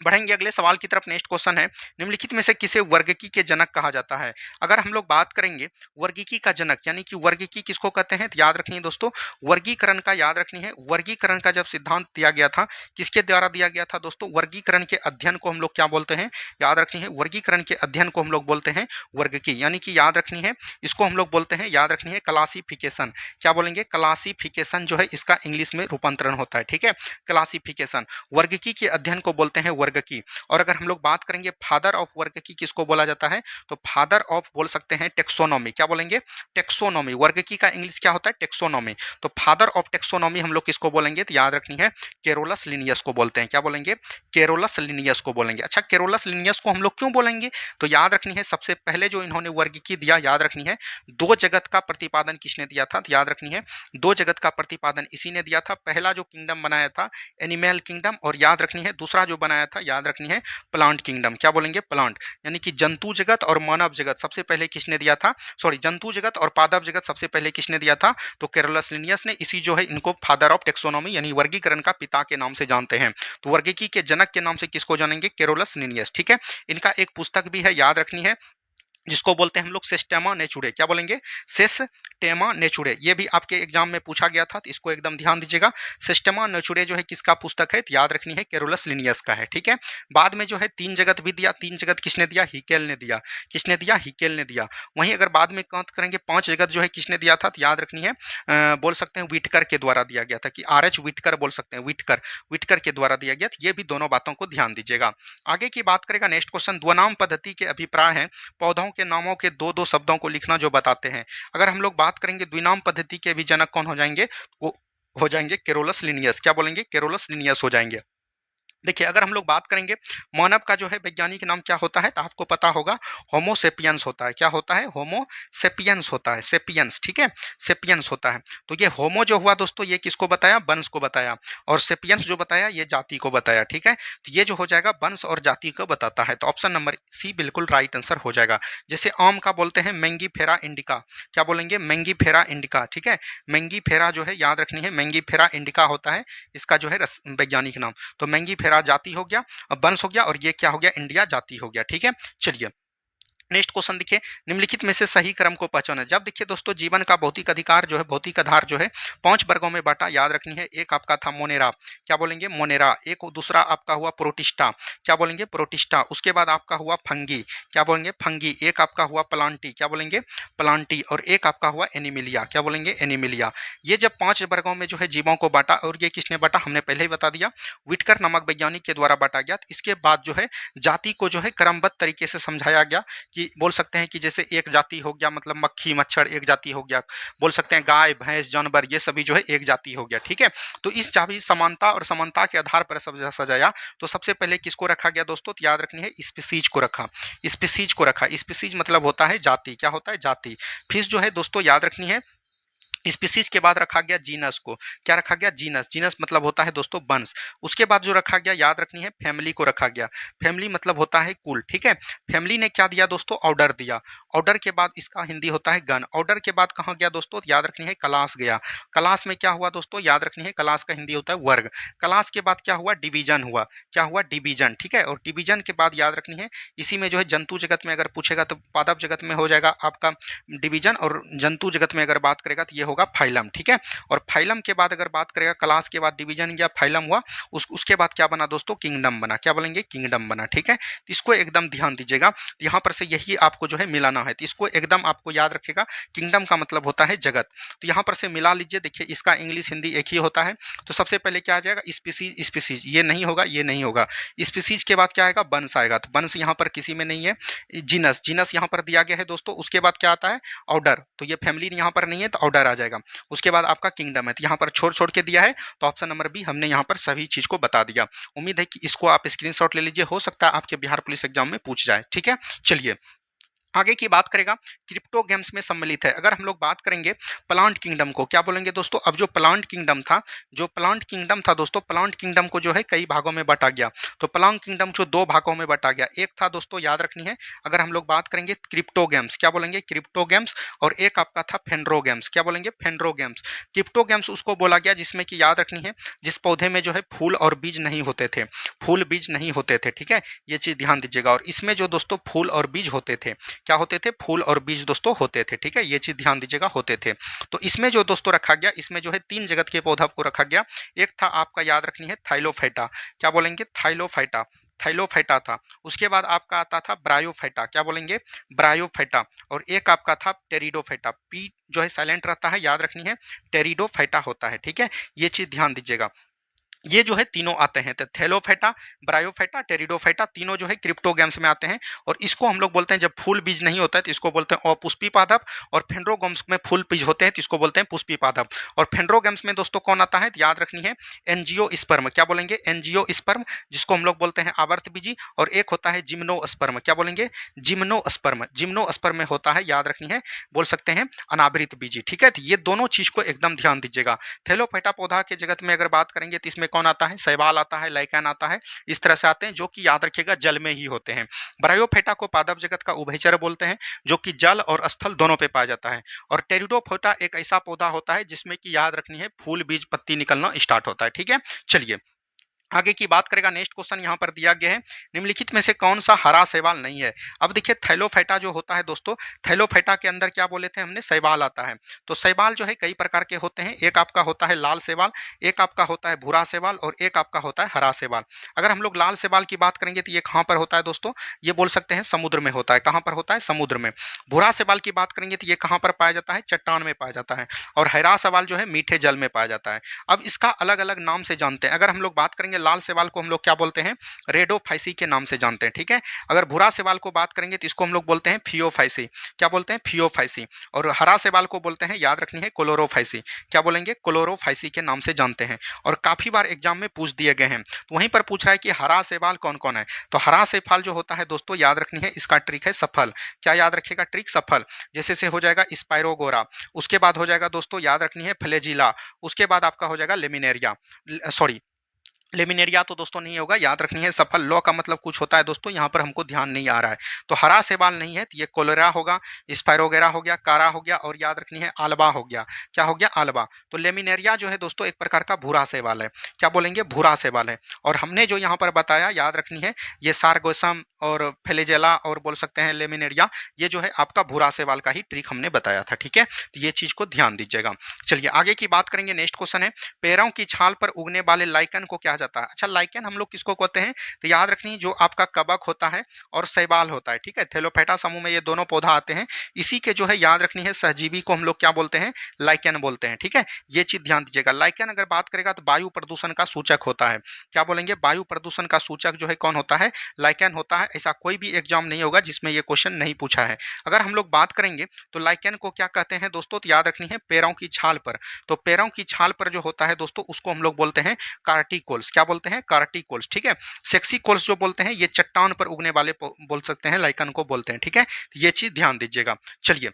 बढ़ेंगे अगले सवाल की तरफ। नेक्स्ट क्वेश्चन है, निम्नलिखित में से किसे वर्गीकी के जनक कहा जाता है? अगर हम लोग बात करेंगे वर्गीकी का जनक, यानी कि वर्गीकी किसको कहते हैं, तो याद रखनी दोस्तों, वर्गीकरण का याद रखनी है। वर्गीकरण का जब सिद्धांत दिया गया था, किसके द्वारा दिया गया था दोस्तों? वर्गीकरण के अध्ययन को हम लोग क्या बोलते हैं? याद रखनी है, वर्गीकरण के अध्ययन को हम लोग बोलते हैं वर्गीकी, यानी कि याद रखनी है, इसको हम लोग बोलते हैं, याद रखनी है, क्लासिफिकेशन। क्या बोलेंगे? क्लासिफिकेशन जो है इसका इंग्लिश में रूपांतरण होता है, ठीक है। क्लासिफिकेशन, वर्गीकी के अध्ययन को बोलते हैं वर्गकी। और अगर हम लोग बात करेंगे फादर ऑफ वर्गकी किसको बोला जाता है, तो फादर ऑफ बोल सकते हैं टेक्सोनॉमी। क्या बोलेंगे? टेक्सोनॉमी। वर्गकी का इंग्लिश क्या होता है? टेक्सोनॉमी। तो फादर ऑफ टेक्सोनॉमी हम लोग किसको बोलेंगे, तो याद रखनी है केरोलस लिनियस को बोलते हैं। क्या बोलेंगे? केरोलस लिनियस को बोलेंगे। अच्छा, केरोलस लिनियस को हम लोग क्यों बोलेंगे, तो याद रखनी है, सबसे पहले जो इन्होंने वर्गीकी दिया, याद रखनी है, 2 जगत का प्रतिपादन किसने दिया था, तो याद रखनी है 2 जगत का प्रतिपादन इसी ने दिया था। पहला जो किंगडम बनाया था एनिमल किंगडम, और याद रखनी है दूसरा जो बनाया था, याद रखनी है प्लांट किंगडम। क्या बोलेंगे? प्लांट, यानी कि जंतु जगत और मानव जगत सबसे पहले किसने दिया था? सॉरी, जंतु जगत और पादप जगत सबसे पहले किसने दिया था? तो केरोलस लिनियस ने। इसी जो है इनको फादर ऑफ टेक्सोनॉमी यानी वर्गीकरण का पिता के नाम से जानते हैं। तो वर्गीकी के जनक के नाम से किसको जानेंगे? केरोलस लिनियस, ठीक है। इनका एक पुस्तक भी है, याद रखनी है, जिसको बोलते हैं हम लोग सिस्टेमा नेचुरे। क्या बोलेंगे? सिस्टेमा नेचुरे। ये भी आपके एग्जाम में पूछा गया था, तो इसको एकदम ध्यान दीजिएगा। सिस्टेमा नेचुरे जो है किसका पुस्तक है, तो याद रखनी है केरोलस लिनियस का है, ठीक है। बाद में जो है 3 जगत भी दिया। 3 जगत किसने दिया? हिकेल ने दिया। किसने दिया? हिकेल ने दिया। वहीं अगर बाद में बात करेंगे 5 जगत जो है किसने दिया था, तो याद रखनी है बोल सकते हैं विटकर के द्वारा दिया गया था, कि RH विटकर बोल सकते हैं, विटकर, विटकर के द्वारा दिया गया। ये भी दोनों बातों को ध्यान दीजिएगा। आगे की बात करेगा, नेक्स्ट क्वेश्चन, द्वनाम पद्धति के अभिप्राय है पौधों के नामों के 2-2 शब्दों को लिखना जो बताते हैं। अगर हम लोग बात करेंगे द्विनाम पद्धति के भी जनक कौन हो जाएंगे, वो हो जाएंगे केरोलस लिनियस। क्या बोलेंगे? केरोलस लिनियस हो जाएंगे। देखिए, अगर हम लोग बात करेंगे मानव का जो है वैज्ञानिक नाम क्या होता है, तो आपको पता होगा होमो सेपियंस होता है। क्या होता है? होमो सेपियंस होता है, सेपियंस, ठीक है, सेपियंस होता है। तो ये होमो जो हुआ दोस्तों, ये किसको बताया? वंश को बताया। और सेपियंस जो बताया, ये जाति को बताया, ठीक है। तो ये जो हो जाएगा वंश और जाति को बताता है। तो ऑप्शन नंबर सी बिल्कुल राइट आंसर हो जाएगा। जैसे आम का बोलते हैं मैंगीफेरा इंडिका। क्या बोलेंगे? मैंगीफेरा इंडिका, ठीक है। मैंगीफेरा जो है याद रखनी है, मैंगीफेरा इंडिका होता है इसका जो है वैज्ञानिक नाम। तो मैंगीफेरा जाति हो गया, वंश हो गया, और ये क्या हो गया? इंडिया जाति हो गया, ठीक है। चलिए नेक्स्ट क्वेश्चन देखिए, निम्नलिखित में से सही क्रम को पहचाना। जब देखिए दोस्तों जीवन का भौतिक अधिकार जो है, भौतिक आधार जो है 5 वर्गों में बांटा, याद रखनी है। एक आपका था मोनेरा, क्या बोलेंगे मोनेरा। एक दूसरा आपका हुआ प्रोटिस्टा, क्या बोलेंगे प्रोटिस्टा। उसके बाद आपका हुआ फंगी, क्या बोलेंगे फंगी। एक आपका हुआ प्लांटी, क्या बोलेंगे प्लांटी। और एक आपका हुआ एनिमिलिया, क्या बोलेंगे एनिमिलिया। ये जब 5 वर्गों में जो है जीवों को बांटा, और ये किसने बांटा हमने पहले ही बता दिया, विटकर नामक वैज्ञानिक के द्वारा बांटा गया। इसके बाद जो है जाति को जो है क्रमबद्ध तरीके से समझाया गया, कि बोल सकते हैं कि जैसे एक जाति हो गया, मतलब मक्खी मच्छर एक जाति हो गया, बोल सकते हैं गाय भैंस जानवर ये सभी जो है एक जाति हो गया, ठीक है। तो इस चाबी समानता और समानता के आधार पर सब सजाया। तो सबसे पहले किसको रखा गया दोस्तों, तो याद रखनी है स्पीसीज को रखा, स्पीसीज को रखा। स्पीसीज मतलब होता है जाति, क्या होता है जाति। फिर जो है दोस्तों याद रखनी है, स्पीसीज के बाद रखा गया जीनस को, क्या रखा गया जीनस। जीनस मतलब होता है दोस्तों वंश। उसके बाद जो रखा गया याद रखनी है फैमिली को रखा गया, फैमिली मतलब होता है कुल, ठीक है। फैमिली ने क्या दिया दोस्तों, ऑर्डर दिया। ऑर्डर के बाद इसका हिंदी होता है गण। ऑर्डर के बाद कहाँ गया दोस्तों, याद रखनी है क्लास गया। क्लास में क्या हुआ दोस्तों, याद रखनी है क्लास का हिंदी होता है वर्ग। क्लास के बाद क्या हुआ, डिवीजन हुआ, क्या हुआ डिवीजन, ठीक है। और डिवीजन के बाद याद रखनी है, इसी में जो है जंतु जगत में अगर पूछेगा तो पादप जगत में हो जाएगा आपका डिवीजन, और जंतु जगत में अगर बात करेगा तो ये होगा फाइलम, ठीक है। और फाइलम के बाद अगर बात करेगा, क्लास के बाद डिवीजन या फाइलम हुआ, उसके बाद क्या बना दोस्तों, किंगडम बना, क्या बोलेंगे किंगडम बना, ठीक है। तो इसको एकदम ध्यान दीजिएगा, यहाँ पर से यही आपको जो है मिलाना है, तो इसको एकदम आपको याद रखेगा। किंगडम का मतलब होता है जगत, तो यहाँ पर से मिला लीजिए। देखिए इसका इंग्लिश हिंदी एक ही होता है। तो सबसे पहले क्या आ जाएगा, स्पीसीज, स्पीसीज ये नहीं होगा, ये नहीं होगा। स्पीसीज के बाद क्या आएगा, वंश आएगा, तो वंश यहाँ पर किसी में नहीं है। जीनस, जीनस यहाँ पर दिया गया है दोस्तों। उसके बाद क्या आता है, ऑर्डर, तो ये फैमिली यहाँ पर नहीं है तो ऑर्डर आ जाएगा। उसके बाद आपका किंगडम है, तो यहाँ पर छोड़ छोड़ के दिया है, तो ऑप्शन नंबर बी हमने यहाँ पर सभी चीज को बता दिया। उम्मीद है कि इसको आप स्क्रीनशॉट ले लीजिए, हो सकता है आपके बिहार पुलिस एग्जाम में पूछ जाए, ठीक है। चलिए आगे की बात करेगा, क्रिप्टो गेम्स में सम्मिलित है। अगर हम लोग बात करेंगे प्लांट किंगडम को, क्या बोलेंगे दोस्तों, अब जो प्लांट किंगडम था, जो प्लांट किंगडम था दोस्तों, प्लांट किंगडम को जो है कई भागों में बांटा गया। तो प्लांट किंगडम जो 2 भागों में बांटा गया, एक था दोस्तों याद रखनी है, अगर हम लोग बात करेंगे क्रिप्टो गेम्स, क्या बोलेंगे क्रिप्टो गेम्स। और एक आपका था फेंड्रो गेम्स, क्या बोलेंगे फेंड्रो गेम्स। क्रिप्टो गेम्स उसको बोला गया जिसमें कि याद रखनी है, जिस पौधे में जो है फूल और बीज नहीं होते थे, फूल बीज नहीं होते थे, ठीक है। ये चीज ध्यान दीजिएगा। और इसमें जो दोस्तों फूल और बीज होते थे, क्या होते थे, फूल और बीज दोस्तों होते थे, ठीक है। ये चीज ध्यान दीजिएगा, होते थे। तो इसमें जो दोस्तों रखा गया, इसमें जो है 3 जगत के पौधा को रखा गया। एक था आपका याद रखनी है थाइलोफाइटा, क्या बोलेंगे थाइलोफाइटा, थाइलोफाइटा था। उसके बाद आपका आता था ब्रायोफाइटा, क्या बोलेंगे ब्रायोफाइटा। और एक आपका था टेरिडोफाइटा, पी जो है साइलेंट रहता है, याद रखनी है टेरिडोफाइटा होता है, ठीक है। ये चीज ध्यान दीजिएगा। ये जो है तीनों आते हैं, तो थैलोफाइटा, ब्रायोफाइटा, टेरिडोफाइटा, तीनों जो है क्रिप्टो गेम्स में आते हैं। और इसको हम लोग बोलते हैं, जब फूल बीज नहीं होता है तो इसको बोलते हैं अपुष्पी पादप। और फेंड्रोगम्स में फूल बीज होते हैं तो इसको बोलते हैं पुष्पी पादप। और फेंड्रोगम्स में दोस्तों कौन आता है, तो याद रखनी है एंजियोस्पर्म, क्या बोलेंगे एंजियोस्पर्म, जिसको हम लोग बोलते हैं आवर्त बीजी। और एक होता है जिम्नोस्पर्म, क्या बोलेंगे जिम्नोस्पर्म, जिम्नोस्पर्म में होता है याद रखनी है, बोल सकते हैं अनावृत बीजी, ठीक है। तो ये दोनों चीज को एकदम ध्यान दीजिएगा। थैलोफाइटा पौधा के जगत में अगर बात करेंगे तो इसमें कौन आता है, शैवाल आता है, लाइकेन आता है, इस तरह से आते हैं, जो कि याद रखिएगा जल में ही होते हैं। ब्रायोफाइटा को पादप जगत का उभयचर बोलते हैं, जो कि जल और स्थल दोनों पे पाया जाता है। और टेरिडोफाइटा एक ऐसा पौधा होता है जिसमें कि याद रखनी है फूल बीज पत्ती निकलना स्टार्ट होता है, ठीक है। चलिए आगे की बात करेगा, नेक्स्ट क्वेश्चन यहाँ पर दिया गया है, निम्नलिखित में से कौन सा हरा शैवाल नहीं है। अब देखिए थैलोफाइटा जो होता है दोस्तों, थैलोफाइटा के अंदर क्या बोले थे हमने, शैवाल आता है। तो शैवाल जो है कई प्रकार के होते हैं, एक आपका होता है लाल शैवाल, एक आपका होता है भूरा शैवाल, और एक आपका होता है हरा शैवाल। अगर हम लोग लाल शैवाल की बात करेंगे तो ये कहाँ पर होता है दोस्तों, ये बोल सकते हैं समुद्र में होता है, कहाँ पर होता है समुद्र में। भूरा शैवाल की बात करेंगे तो ये कहाँ पर पाया जाता है, चट्टान में पाया जाता है। और हरा शैवाल जो है मीठे जल में पाया जाता है। अब इसका अलग अलग नाम से जानते हैं। अगर हम लोग बात करेंगे लाल शैवाल को हम लोग क्या बोलते हैं, रेडोफाइसी के नाम से जानते हैं, ठीक है। अगर भूरा शैवाल को बात करेंगे तो इसको हम लोग बोलते हैं फियोफाइसी, क्या बोलते हैं फियोफाइसी। और हरा शैवाल को बोलते हैं, याद रखनी है क्लोरोफाइसी, क्या बोलेंगे क्लोरोफाइसी के नाम से जानते हैं। और काफी बार एग्जाम में पूछ दिए गए हैं। तो वहीं पर पूछ रहा है कि हरा शैवाल कौन कौन है। तो हरा शैवाल जो होता है दोस्तों याद रखनी है, इसका ट्रिक है सफल, क्या याद रखिएगा ट्रिक सफल। जैसे से हो जाएगा स्पायरोगोरा, उसके बाद हो जाएगा दोस्तों याद रखनी है फ्लैजिला, उसके बाद आपका हो जाएगा लेमिनेरिया, सॉरी लेमिनेरिया तो दोस्तों नहीं होगा, याद रखनी है। सफल लॉ का मतलब कुछ होता है दोस्तों, यहाँ पर हमको ध्यान नहीं आ रहा है। तो हरा शैवाल नहीं है, तो ये कोलेरा होगा, स्पायरोगेरा हो गया, कारा हो गया, और याद रखनी है आलबा हो गया। क्या हो गया? आलबा। तो लेमिनेरिया जो है दोस्तों एक प्रकार का भूरा शैवाल है। क्या बोलेंगे? भूरा शैवाल है। और हमने जो यहाँ पर बताया, याद रखनी है, ये सारगोसम और फ्लैजेला और बोल सकते हैं लेमिनेरिया, ये जो है आपका भूरा शैवाल का ही ट्रिक हमने बताया था। ठीक है, तो ये चीज को ध्यान दीजिएगा। चलिए आगे की बात करेंगे। नेक्स्ट क्वेश्चन है, पैरों की छाल पर उगने वाले लाइकन को क्या जाता है? अच्छा, लाइकन हम लोग किसको कहते हैं? तो याद रखनी, जो आपका कवक होता है और शैवाल होता है। ठीक है, थैलोफाइटा समूह में ये दोनों पौधा आते हैं। इसी के जो है याद रखनी है सहजीवी को हम लोग क्या बोलते हैं? लाइकन बोलते हैं। ठीक है, ये चीज ध्यान दीजिएगा। लाइकन अगर बात करेगा तो वायु प्रदूषण का सूचक होता है। क्या बोलेंगे? वायु प्रदूषण का सूचक जो है कौन होता है? लाइकन होता है। ऐसा कोई भी एग्जाम नहीं होगा जिसमें ये क्वेश्चन नहीं पूछा है। अगर हम लोग बात करेंगे तो लाइकन को क्या कहते हैं दोस्तों? तो याद रखनी है पैरों की छाल पर। तो पैरों की छाल पर जो होता है दोस्तों, उसको हम लोग बोलते हैं कार्टिकोल्स। क्या बोलते हैं? कार्टिकोल्स। ठीक है, सेक्सिकोल्स जो बोलते हैं, ये चट्टान पर उगने वाले बोल सकते हैं, लाइकन को बोलते हैं। ठीक है, ये चीज ध्यान दीजिएगा। चलिए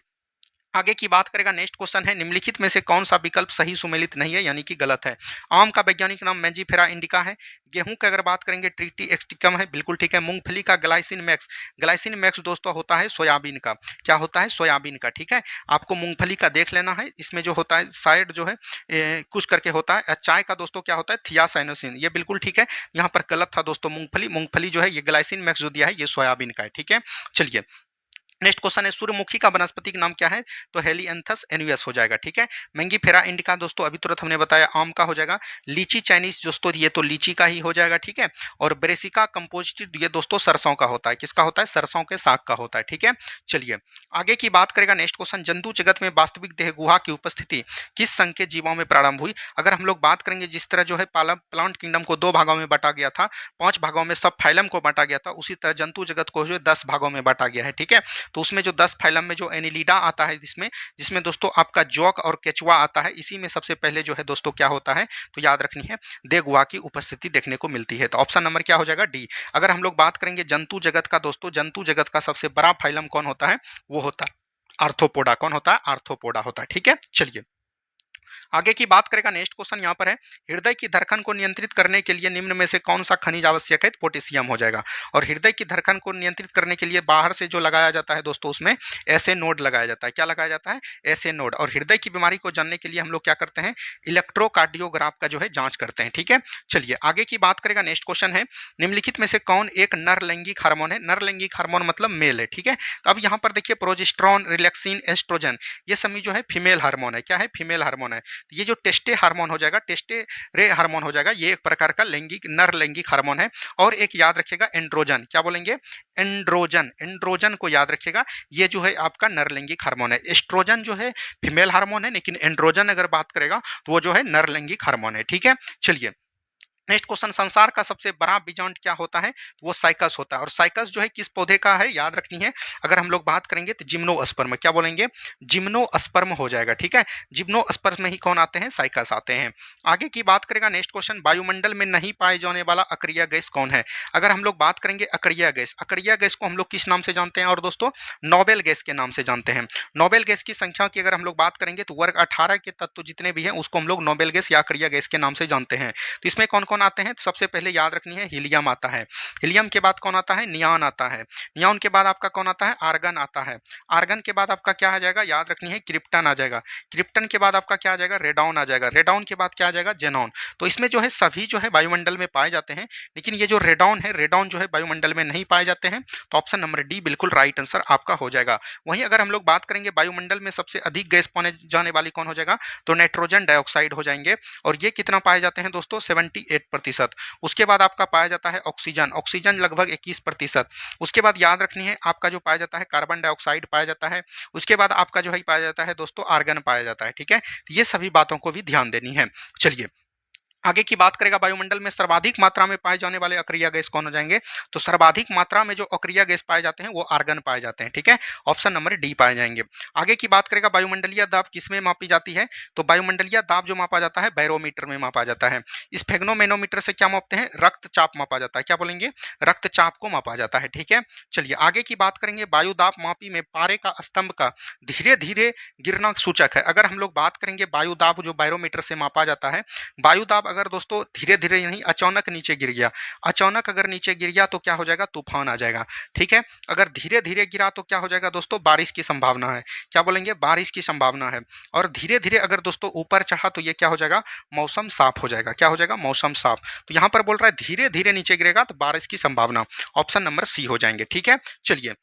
आगे की बात करेगा। नेक्स्ट क्वेश्चन है, निम्नलिखित में से कौन सा विकल्प सही सुमेलित नहीं है, यानी कि गलत है? आम का वैज्ञानिक नाम मैंजीफेरा इंडिका है। गेहूं का अगर बात करेंगे ट्रिटी एक्सटिकम है, बिल्कुल ठीक है। मूंगफली का ग्लाइसिन मैक्स, ग्लाइसिन मैक्स दोस्तों होता है सोयाबीन का। क्या होता है? सोयाबीन का। ठीक है, आपको मूंगफली का देख लेना है, इसमें जो होता है शायद जो है कुछ करके होता है। चाय का दोस्तों क्या होता है? थियासाइनोसिन। ये बिल्कुल ठीक है, यहाँ पर गलत था दोस्तों। मूंगफली, मूंगफली जो है ये ग्लाइसिन मैक्स जो दिया है ये सोयाबीन का है। ठीक है, चलिए नेक्स्ट क्वेश्चन है, सूर्यमुखी का वनस्पति का नाम क्या है? तो हेलिएंथस एनुअस हो जाएगा। ठीक है, मैंगीफेरा इंडिका दोस्तों अभी तुरंत हमने बताया आम का हो जाएगा। लीची चाइनीज दोस्तों ये तो लीची का ही हो जाएगा। ठीक है, और ब्रेसिका कंपोजिट ये दोस्तों सरसों का होता है। किसका होता है? सरसों के साग का होता है। ठीक है, चलिए आगे की बात करेगा। नेक्स्ट क्वेश्चन, जंतु जगत में वास्तविक देह गुहा की उपस्थिति किस संघ के जीवों में प्रारंभ हुई? अगर हम लोग बात करेंगे, जिस तरह जो है प्लांट किंगडम को 2 भागों में बांटा गया था, 5 भागों में सब फाइलम को बांटा गया था, उसी तरह जंतु जगत को जो 10 भागों में बांटा गया है। ठीक है, तो उसमें जो 10 फाइलम में जो एनिलिडा आता है, जिसमें जिसमें दोस्तों आपका जोक और केचुआ आता है, इसी में सबसे पहले जो है दोस्तों क्या होता है? तो याद रखनी है देगुआ की उपस्थिति देखने को मिलती है। तो ऑप्शन नंबर क्या हो जाएगा? डी। अगर हम लोग बात करेंगे जंतु जगत का दोस्तों, जंतु जगत का सबसे बड़ा फाइलम कौन होता है? वो होता है आर्थ्रोपोडा। कौन होता है? आर्थ्रोपोडा होता है। ठीक है, चलिए आगे की बात करेगा। नेक्स्ट क्वेश्चन यहाँ पर है, हृदय की धड़कन को नियंत्रित करने के लिए निम्न में से कौन सा खनिज आवश्यक है? पोटेशियम हो जाएगा। और हृदय की धड़कन को नियंत्रित करने के लिए बाहर से जो लगाया जाता है दोस्तों, उसमें ऐसे नोड लगाया जाता है। क्या लगाया जाता है? ऐसे नोड। और हृदय की बीमारी को जानने के लिए हम लोग क्या करते हैं? इलेक्ट्रोकार्डियोग्राफ का जो है जांच करते हैं। ठीक है, चलिए आगे की बात करेगा। नेक्स्ट क्वेश्चन है, निम्नलिखित में से कौन एक नर लैंगिक हार्मोन है? नर लैंगिक हार्मोन मतलब मेल है। ठीक है, तो अब यहाँ पर देखिए प्रोजेस्टेरॉन, रिलैक्सिन, एस्ट्रोजन, ये सभी जो है फीमेल हार्मोन है। क्या है? फीमेल हार्मोन है। ये जो टेस्टे हार्मोन हो जाएगा, टेस्टे रे हार्मोन हो जाएगा, ये एक प्रकार का लैंगिक नर लैंगिक हार्मोन है। और एक याद रखिएगा एंड्रोजन। क्या बोलेंगे? एंड्रोजन। एंड्रोजन को याद रखिएगा, ये जो है आपका नर लैंगिक हार्मोन है। एस्ट्रोजन जो है फीमेल हार्मोन है, लेकिन एंड्रोजन अगर बात करेगा तो वो जो है नर लैंगिक हार्मोन है। ठीक है, चलिए नेक्स्ट क्वेश्चन, संसार का सबसे बड़ा बीजांड क्या होता है? वो साइकस होता है। और साइकस जो है किस पौधे का है? याद रखनी है, अगर हम लोग बात करेंगे तो जिम्नोस्पर्म। क्या बोलेंगे? जिम्नोस्पर्म हो जाएगा। ठीक है, जिम्नोस्पर्म में ही कौन आते हैं? साइकस आते हैं। आगे की बात करेगा। नेक्स्ट क्वेश्चन, वायुमंडल में नहीं पाए जाने वाला अक्रिय गैस कौन है? अगर हम लोग बात करेंगे अक्रिय गैस, अक्रिय गैस को हम लोग किस नाम से जानते हैं? और दोस्तों नोबेल गैस के नाम से जानते हैं। नोबेल गैस की संख्या की अगर हम लोग बात करेंगे तो वर्ग 18 के तत्व जितने भी हैं उसको हम लोग नोबेल गैस या अक्रिय गैस के नाम से जानते हैं। तो इसमें कौन कौन आते हैं? तो सबसे पहले याद रखनी है हीलियम आता है। हीलियम के बाद कौन आता है? नियॉन आता है। नियॉन के बाद आपका कौन आता है? आर्गन आता है। आर्गन के बाद आपका क्या आ जाएगा? याद रखनी है क्रिप्टन आ जाएगा। क्रिप्टन के बाद आपका क्या आ जाएगा? रेडॉन आ जाएगा। रेडॉन के बाद क्या आ जाएगा? जेनॉन। तो इसमें जो है सभी जो है वायुमंडल में पाए जाते हैं, लेकिन ये जो रेडॉन है, रेडॉन जो है वायुमंडल में नहीं पाए जाते हैं। तो ऑप्शन नंबर डी बिल्कुल राइट आंसर आपका हो जाएगा। वहीं अगर हम लोग बात करेंगे वायुमंडल में सबसे अधिक गैस पाने जाने वाली कौन हो जाएगा? तो नाइट्रोजन डाइऑक्साइड हो जाएंगे। और ये कितना पाए जाते हैं दोस्तों? 78%। उसके बाद आपका पाया जाता है ऑक्सीजन, ऑक्सीजन लगभग 21%। उसके बाद याद रखनी है आपका जो पाया जाता है कार्बन डाइऑक्साइड पाया जाता है। उसके बाद आपका जो है पाया जाता है दोस्तों आर्गन पाया जाता है। ठीक है, ये सभी बातों को भी ध्यान देनी है। चलिए आगे की बात करेगा। वायुमंडल में सर्वाधिक मात्रा में पाए जाने वाले अक्रिय गैस कौन हो जाएंगे? तो सर्वाधिक मात्रा में जो अक्रिय गैस पाए जाते हैं वो आर्गन पाए जाते हैं। ठीक है, ऑप्शन नंबर डी पाए जाएंगे। आगे की बात करेगा, वायुमंडलीय दाब किसमें मापी जाती है? तो वायुमंडलीय दाब जो मापा जाता है बैरोमीटर में मापा जाता है। इस फेग्नोमेनोमीटर से क्या मापते हैं? रक्तचाप मापा जाता है। क्या बोलेंगे? रक्तचाप को मापा जाता है। ठीक है, चलिए आगे की बात करेंगे। वायु दाब मापी में पारे का स्तंभ का धीरे धीरे गिरना सूचक है। अगर हम लोग बात करेंगे वायु दाब जो बैरोमीटर से मापा जाता है, वायु दाब अगर दोस्तों धीरे-धीरे नहीं अचानक नीचे गिर गया, अचानक अगर नीचे गिर गया तो क्या हो जाएगा, तूफान आ जाएगा, ठीक है। अगर धीरे-धीरे गिरा तो क्या हो जाएगा दोस्तों, बारिश की संभावना है। क्या बोलेंगे, बारिश की संभावना है। और धीरे-धीरे अगर दोस्तों ऊपर चढ़ा तो ये क्या हो जाएगा, मौसम साफ हो जाएगा। क्या हो जाएगा, मौसम साफ। तो यहाँ पर बोल रहा है धीरे-धीरे नीचे गिरेगा तो बारिश की संभावना, ऑप्शन नंबर सी हो जाएंगे, ठीक है। चलिए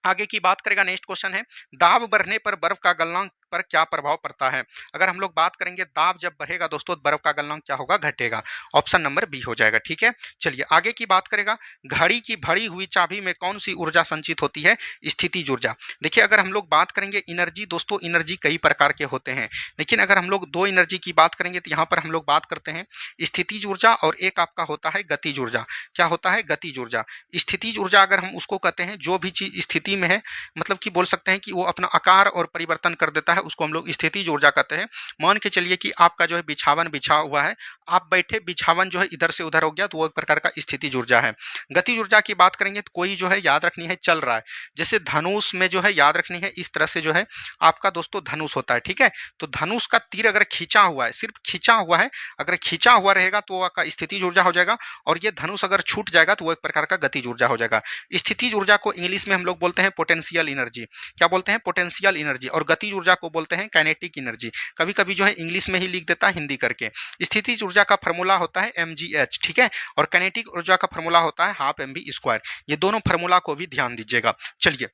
आगे की बात करेगा, नेक्स्ट क्वेश्चन है, दाब बढ़ने पर बर्फ का गलनांक पर क्या प्रभाव पड़ता है। अगर हम लोग बात करेंगे दाब जब बढ़ेगा दोस्तों बर्फ का गलनांक क्या होगा, घटेगा, ऑप्शन नंबर बी हो जाएगा, ठीक है। चलिए आगे की बात करेगा, घड़ी की भरी हुई चाबी में कौन सी ऊर्जा संचित होती है, स्थितिज ऊर्जा। देखिए अगर हम लोग बात करेंगे एनर्जी दोस्तों, एनर्जी कई प्रकार के होते हैं, लेकिन अगर हम लोग दो एनर्जी की बात करेंगे तो यहाँ पर हम लोग बात करते हैं स्थितिज ऊर्जा और एक आपका होता है गतिज ऊर्जा। क्या होता है, गतिज ऊर्जा। स्थितिज ऊर्जा अगर हम उसको कहते हैं जो भी चीज स्थिति में है, मतलब कि बोल सकते हैं कि वो अपना आकार और परिवर्तन कर देता है, उसको हम लोग स्थितिज ऊर्जा कहते हैं। मान के चलिए कि आपका जो है बिछावन बिछा हुआ है, आप बैठे, बिछावन जो है इधर से उधर हो गया तो वो एक प्रकार का स्थितिज ऊर्जा है। गतिज ऊर्जा की बात करेंगे तो कोई जो है याद रखनी है चल रहा है, जैसे धनुष में जो है याद रखनी है इस तरह से जो है आपका दोस्तों धनुष होता है, ठीक है। तो धनुष का तीर अगर खींचा हुआ है, सिर्फ खींचा हुआ है, अगर खींचा हुआ रहेगा तो वो आपका स्थितिज ऊर्जा हो जाएगा, और ये धनुष अगर छूट जाएगा तो वो एक प्रकार का गतिज ऊर्जा हो जाएगा। स्थितिज ऊर्जा को इंग्लिश में हम लोग बोलते हैं पोटेंशियल एनर्जी। क्या बोलते हैं, पोटेंशियल एनर्जी। और गतिज ऊर्जा को बोलते हैं काइनेटिक एनर्जी। कभी कभी जो है इंग्लिश में ही लिख देता है हिंदी करके। स्थितिज ऊर्जा का फॉर्मूला होता है mgh, ठीक है, और काइनेटिक ऊर्जा का फॉर्मूला होता है हाफ mv²। ये दोनों फॉर्मूला को भी ध्यान दीजिएगा। चलिए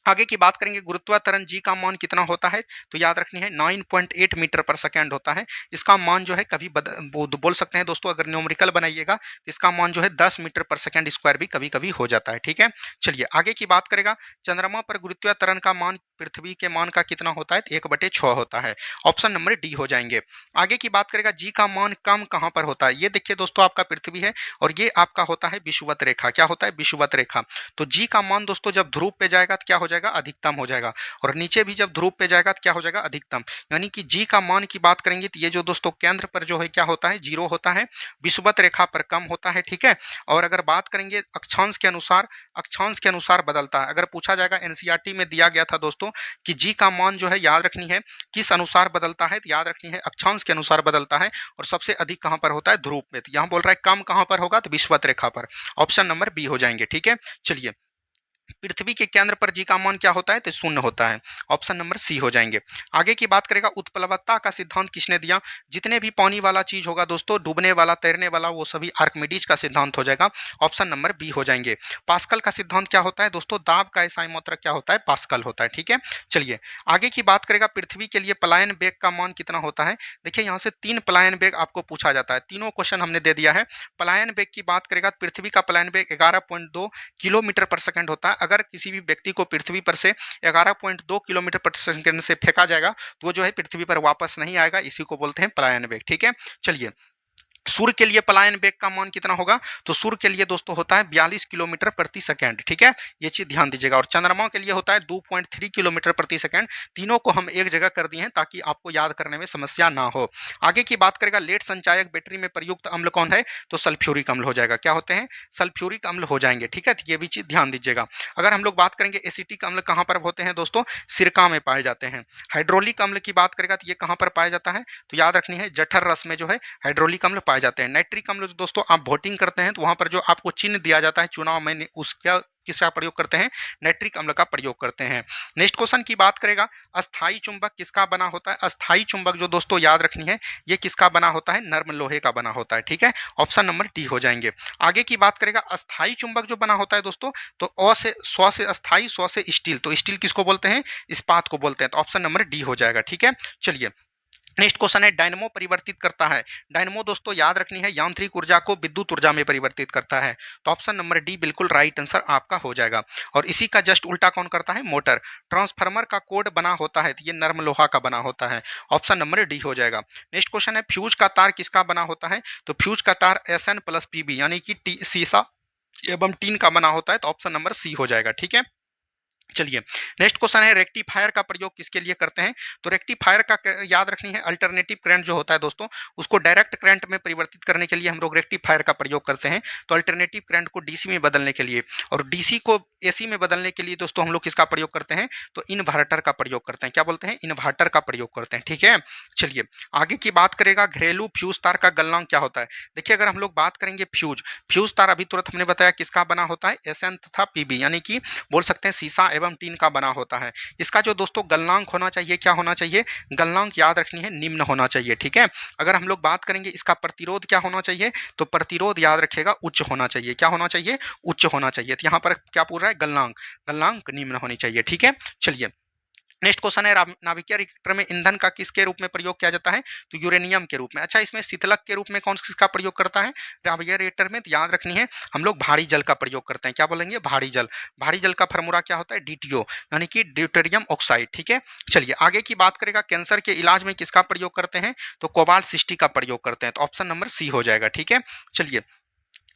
आगे की बात करेंगे, गुरुत्वाकर्षण जी का मान कितना होता है, तो याद रखनी है 9.8 मीटर पर सेकेंड होता है। इसका मान जो है कभी बोल सकते हैं दोस्तों, अगर न्यूमेरिकल बनाइएगा तो इसका मान जो है 10 मीटर पर सेकेंड स्क्वायर भी कभी कभी हो जाता है, ठीक है। चलिए आगे की बात करेगा, चंद्रमा पर गुरुत्वाकर्षण का मान पृथ्वी के मान का कितना होता है, 1/6 होता है, ऑप्शन नंबर डी हो जाएंगे। आगे की बात करेगा, जी का मान कम कहाँ पर होता है। ये देखिए दोस्तों आपका पृथ्वी है और ये आपका होता है विषुवत रेखा। क्या होता है, विषुवत रेखा। तो जी का मान दोस्तों जब ध्रुव पे जाएगा तो क्या हो जाएगा, अधिकतम हो जाएगा, और नीचे भी जब ध्रुव पे जाएगा तो क्या हो जाएगा, अधिकतम। यानी कि जी का मान की बात करेंगे तो ये जो दोस्तों केंद्र पर जो है क्या होता है, 0 होता है, विषुवत रेखा पर कम होता है, ठीक है। और अगर बात करेंगे अक्षांश के अनुसार, अक्षांश के अनुसार बदलता है। अगर पूछा जाएगा, एनसीईआरटी में दिया गया था दोस्तों कि जी का मान जो है याद रखनी है किस अनुसार बदलता है, तो याद रखनी है अक्षांश के अनुसार बदलता है, और सबसे अधिक कहां पर होता है, ध्रुव में। तो यहां बोल रहा है कम कहां पर होगा, तो विषुवत रेखा पर, ऑप्शन नंबर बी हो जाएंगे, ठीक है। चलिए पृथ्वी के केंद्र पर जी का मान क्या होता है, तो शून्य होता है, ऑप्शन नंबर सी हो जाएंगे। आगे की बात करेगा, उत्प्लवत्ता का सिद्धांत किसने दिया। जितने भी पानी वाला चीज होगा दोस्तों, डूबने वाला, तैरने वाला, वो सभी आर्किमिडीज का सिद्धांत हो जाएगा, ऑप्शन नंबर बी हो जाएंगे। पास्कल का सिद्धांत क्या होता है दोस्तों, दाब का एसआई मात्रक क्या होता है, पास्कल होता है, ठीक है। चलिए आगे की बात करेगा, पृथ्वी के लिए पलायन वेग का मान कितना होता है। देखिए यहाँ से 3 पलायन वेग आपको पूछा जाता है, तीनों क्वेश्चन हमने दे दिया है। पलायन वेग की बात करेगा, पृथ्वी का पलायन वेग 11.2 किलोमीटर पर सेकंड होता है। अगर किसी भी व्यक्ति को पृथ्वी पर से 11.2 किलोमीटर पर सेकंड से फेंका जाएगा तो वो जो है पृथ्वी पर वापस नहीं आएगा, इसी को बोलते हैं पलायन वेग, ठीक है। चलिए सूर्य के लिए पलायन वेग का मान कितना होगा, तो सूर्य के लिए दोस्तों होता है 42 किलोमीटर प्रति सेकंड, ठीक है, ये चीज ध्यान दीजिएगा। और चंद्रमा के लिए होता है 2.3 किलोमीटर प्रति सेकंड। तीनों को हम एक जगह कर दिए हैं ताकि आपको याद करने में समस्या ना हो। आगे की बात करेगा, लेड संचायक बैटरी में प्रयुक्त अम्ल कौन है, तो सल्फ्यूरिक अम्ल हो जाएगा। क्या होते हैं, सल्फ्यूरिक अम्ल हो जाएंगे, ठीक है, ये भी चीज ध्यान दीजिएगा। अगर हम लोग बात करेंगे एसिटिक अम्ल कहाँ पर होते हैं दोस्तों, सिरका में पाए जाते हैं। हाइड्रोलिक अम्ल की बात करेगा तो ये कहाँ पर पाया जाता है, तो याद रखनी है जठर रस में जो है हाइड्रोलिक अम्ल पाए जाते हैं। नाइट्रिक अम्ल जो दोस्तों आप वोटिंग करते हैं तो वहां पर जो आपको चिन्ह दिया जाता है चुनाव में, उसका किसका प्रयोग करते हैं, नाइट्रिक अम्ल का प्रयोग करते हैं। नेक्स्ट क्वेश्चन की बात करेगा, अस्थाई चुंबक किसका बना होता है। अस्थाई चुंबक जो दोस्तों याद रखनी है ये किसका बना होता है, नर्म लोहे का बना होता है, ठीक है, ऑप्शन नंबर डी हो जाएंगे। आगे की बात करेगा, अस्थाई चुंबक जो बना होता है दोस्तों, तो अ से स्व से अस्थाई, स्व से स्टील, तो स्टील किसको बोलते हैं, इस्पात को बोलते हैं, तो ऑप्शन नंबर डी हो जाएगा, ठीक है। चलिए नेक्स्ट क्वेश्चन है, डायनमो परिवर्तित करता है। डायनमो दोस्तों याद रखनी है यांत्रिक ऊर्जा को विद्युत ऊर्जा में परिवर्तित करता है, तो ऑप्शन नंबर डी बिल्कुल राइट आंसर आपका हो जाएगा। और इसी का जस्ट उल्टा कौन करता है, मोटर। ट्रांसफार्मर का कोड बना होता है तो ये नर्म लोहा का बना होता है, ऑप्शन नंबर डी हो जाएगा। नेक्स्ट क्वेश्चन है, फ्यूज का तार किसका बना होता है, तो फ्यूज का तार SN+PB यानी कि शीशा एवं टीन का बना होता है, तो ऑप्शन नंबर सी हो जाएगा, ठीक है। चलिए, नेक्स्ट क्वेश्चन है रेक्टिफायर का प्रयोग किसके लिए करते हैं? तो रेक्टिफायर का याद रखनी है, अल्टरनेटिव करंट जो होता है दोस्तों, उसको डायरेक्ट करंट में परिवर्तित करने के लिए हम लोग रेक्टिफायर का प्रयोग करते हैं। तो अल्टरनेटिव करंट को डीसी में बदलने के लिए और डीसी को एसी में बदलने के लिए दोस्तों हम लोग किसका प्रयोग करते हैं? तो इन्वर्टर का प्रयोग करते हैं। क्या बोलते हैं? इन्वर्टर का प्रयोग करते हैं। ठीक है, चलिए आगे की बात करेगा, घरेलू फ्यूज तार का गलनांक क्या होता है? देखिए, अगर हम लोग बात करेंगे फ्यूज फ्यूज तार, अभी तुरंत हमने बताया किसका बना होता है? एसएन तथा पीबी, यानी कि बोल सकते हैं शीशा एवं टीन का बना होता है। इसका जो दोस्तों गलनांक होना चाहिए, क्या होना चाहिए? गलनांक याद रखनी है, निम्न होना चाहिए। ठीक है, अगर हम लोग बात करेंगे इसका प्रतिरोध क्या होना चाहिए, तो प्रतिरोध याद रखिएगा उच्च होना चाहिए। क्या होना चाहिए? उच्च होना चाहिए। तो यहाँ पर क्या पूछ रहा है? गलनांक, गलनांक निम्न होनी चाहिए। ठीक है, चलिए नेक्स्ट क्वेश्चन है, नाभिकीय रिएक्टर में ईंधन का किसके रूप में प्रयोग किया जाता है? तो यूरेनियम के रूप में। अच्छा, इसमें शीतलक के रूप में कौन किसका प्रयोग करता है नाभिकीय रिएक्टर में? तो याद रखनी है, हम लोग भारी जल का प्रयोग करते हैं। क्या बोलेंगे? भारी जल। भारी जल का फॉर्मूला क्या होता है? डीटीओ, यानी कि ड्यूटेरियम ऑक्साइड। ठीक है, चलिए आगे की बात करेगा, कैंसर के इलाज में किसका प्रयोग करते हैं? तो कोबाल्ट 60 का प्रयोग करते हैं। तो ऑप्शन नंबर सी हो जाएगा। ठीक है, चलिए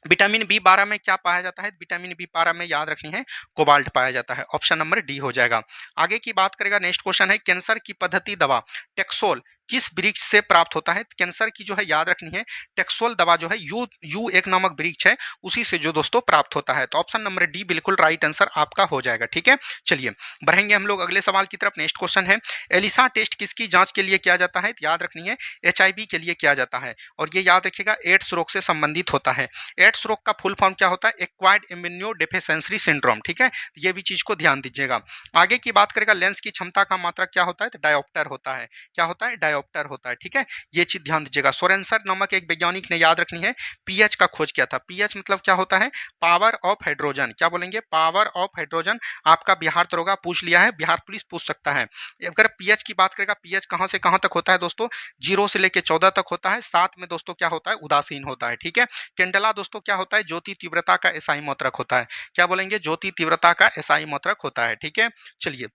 विटामिन बी 12 में क्या पाया जाता है? विटामिन बी 12 में याद रखनी है, कोबाल्ट पाया जाता है। ऑप्शन नंबर डी हो जाएगा। आगे की बात करेगा, नेक्स्ट क्वेश्चन है, कैंसर की पद्धति दवा टेक्सोल किस वृक्ष से प्राप्त होता है? कैंसर की जो है याद रखनी है, टेक्सोल दवा जो है यू एक नामक वृक्ष है, उसी से जो दोस्तों प्राप्त होता है। तो ऑप्शन नंबर डी बिल्कुल राइट आंसर आपका हो जाएगा। ठीक है, चलिए बढ़ेंगे हम लोग अगले सवाल की तरफ। नेक्स्ट क्वेश्चन है, एलिसा टेस्ट किसकी जांच के लिए किया जाता है? याद रखनी है, एचआईवी के लिए किया जाता है, और ये याद रखिएगा एड्स रोग से संबंधित होता है। एड्स रोग का फुल फॉर्म क्या होता है? Acquired immuno deficiency syndrome. ठीक है, ये भी चीज को ध्यान दीजिएगा। आगे की बात करेगा, लेंस की क्षमता का मात्रक क्या होता है? तो डायोप्टर होता है। क्या होता है? डायोप्टर होता है। ठीक है, ये चीज ध्यान दीजिएगा। सोरेंसर नामक एक वैज्ञानिक ने याद रखनी है, पीएच का खोज किया था। पीएच मतलब क्या होता है? Power of hydrogen. क्या बोलेंगे? Power of hydrogen. आपका बिहार दरोगा पूछ लिया है, बिहार पुलिस पूछ सकता है। अगर पीएच की बात करेगा, पीएच कहां से कहां तक होता है दोस्तों? 0 से लेकर 14 तक होता है। साथ में दोस्तों क्या होता है? उदासीन होता है। ठीक है, कैंडेला दोस्तों क्या होता है? ज्योति तीव्रता का एसआई मात्रक होता है। क्या बोलेंगे? ज्योति तीव्रता का एसआई मात्रक होता है। ठीक है, चलिए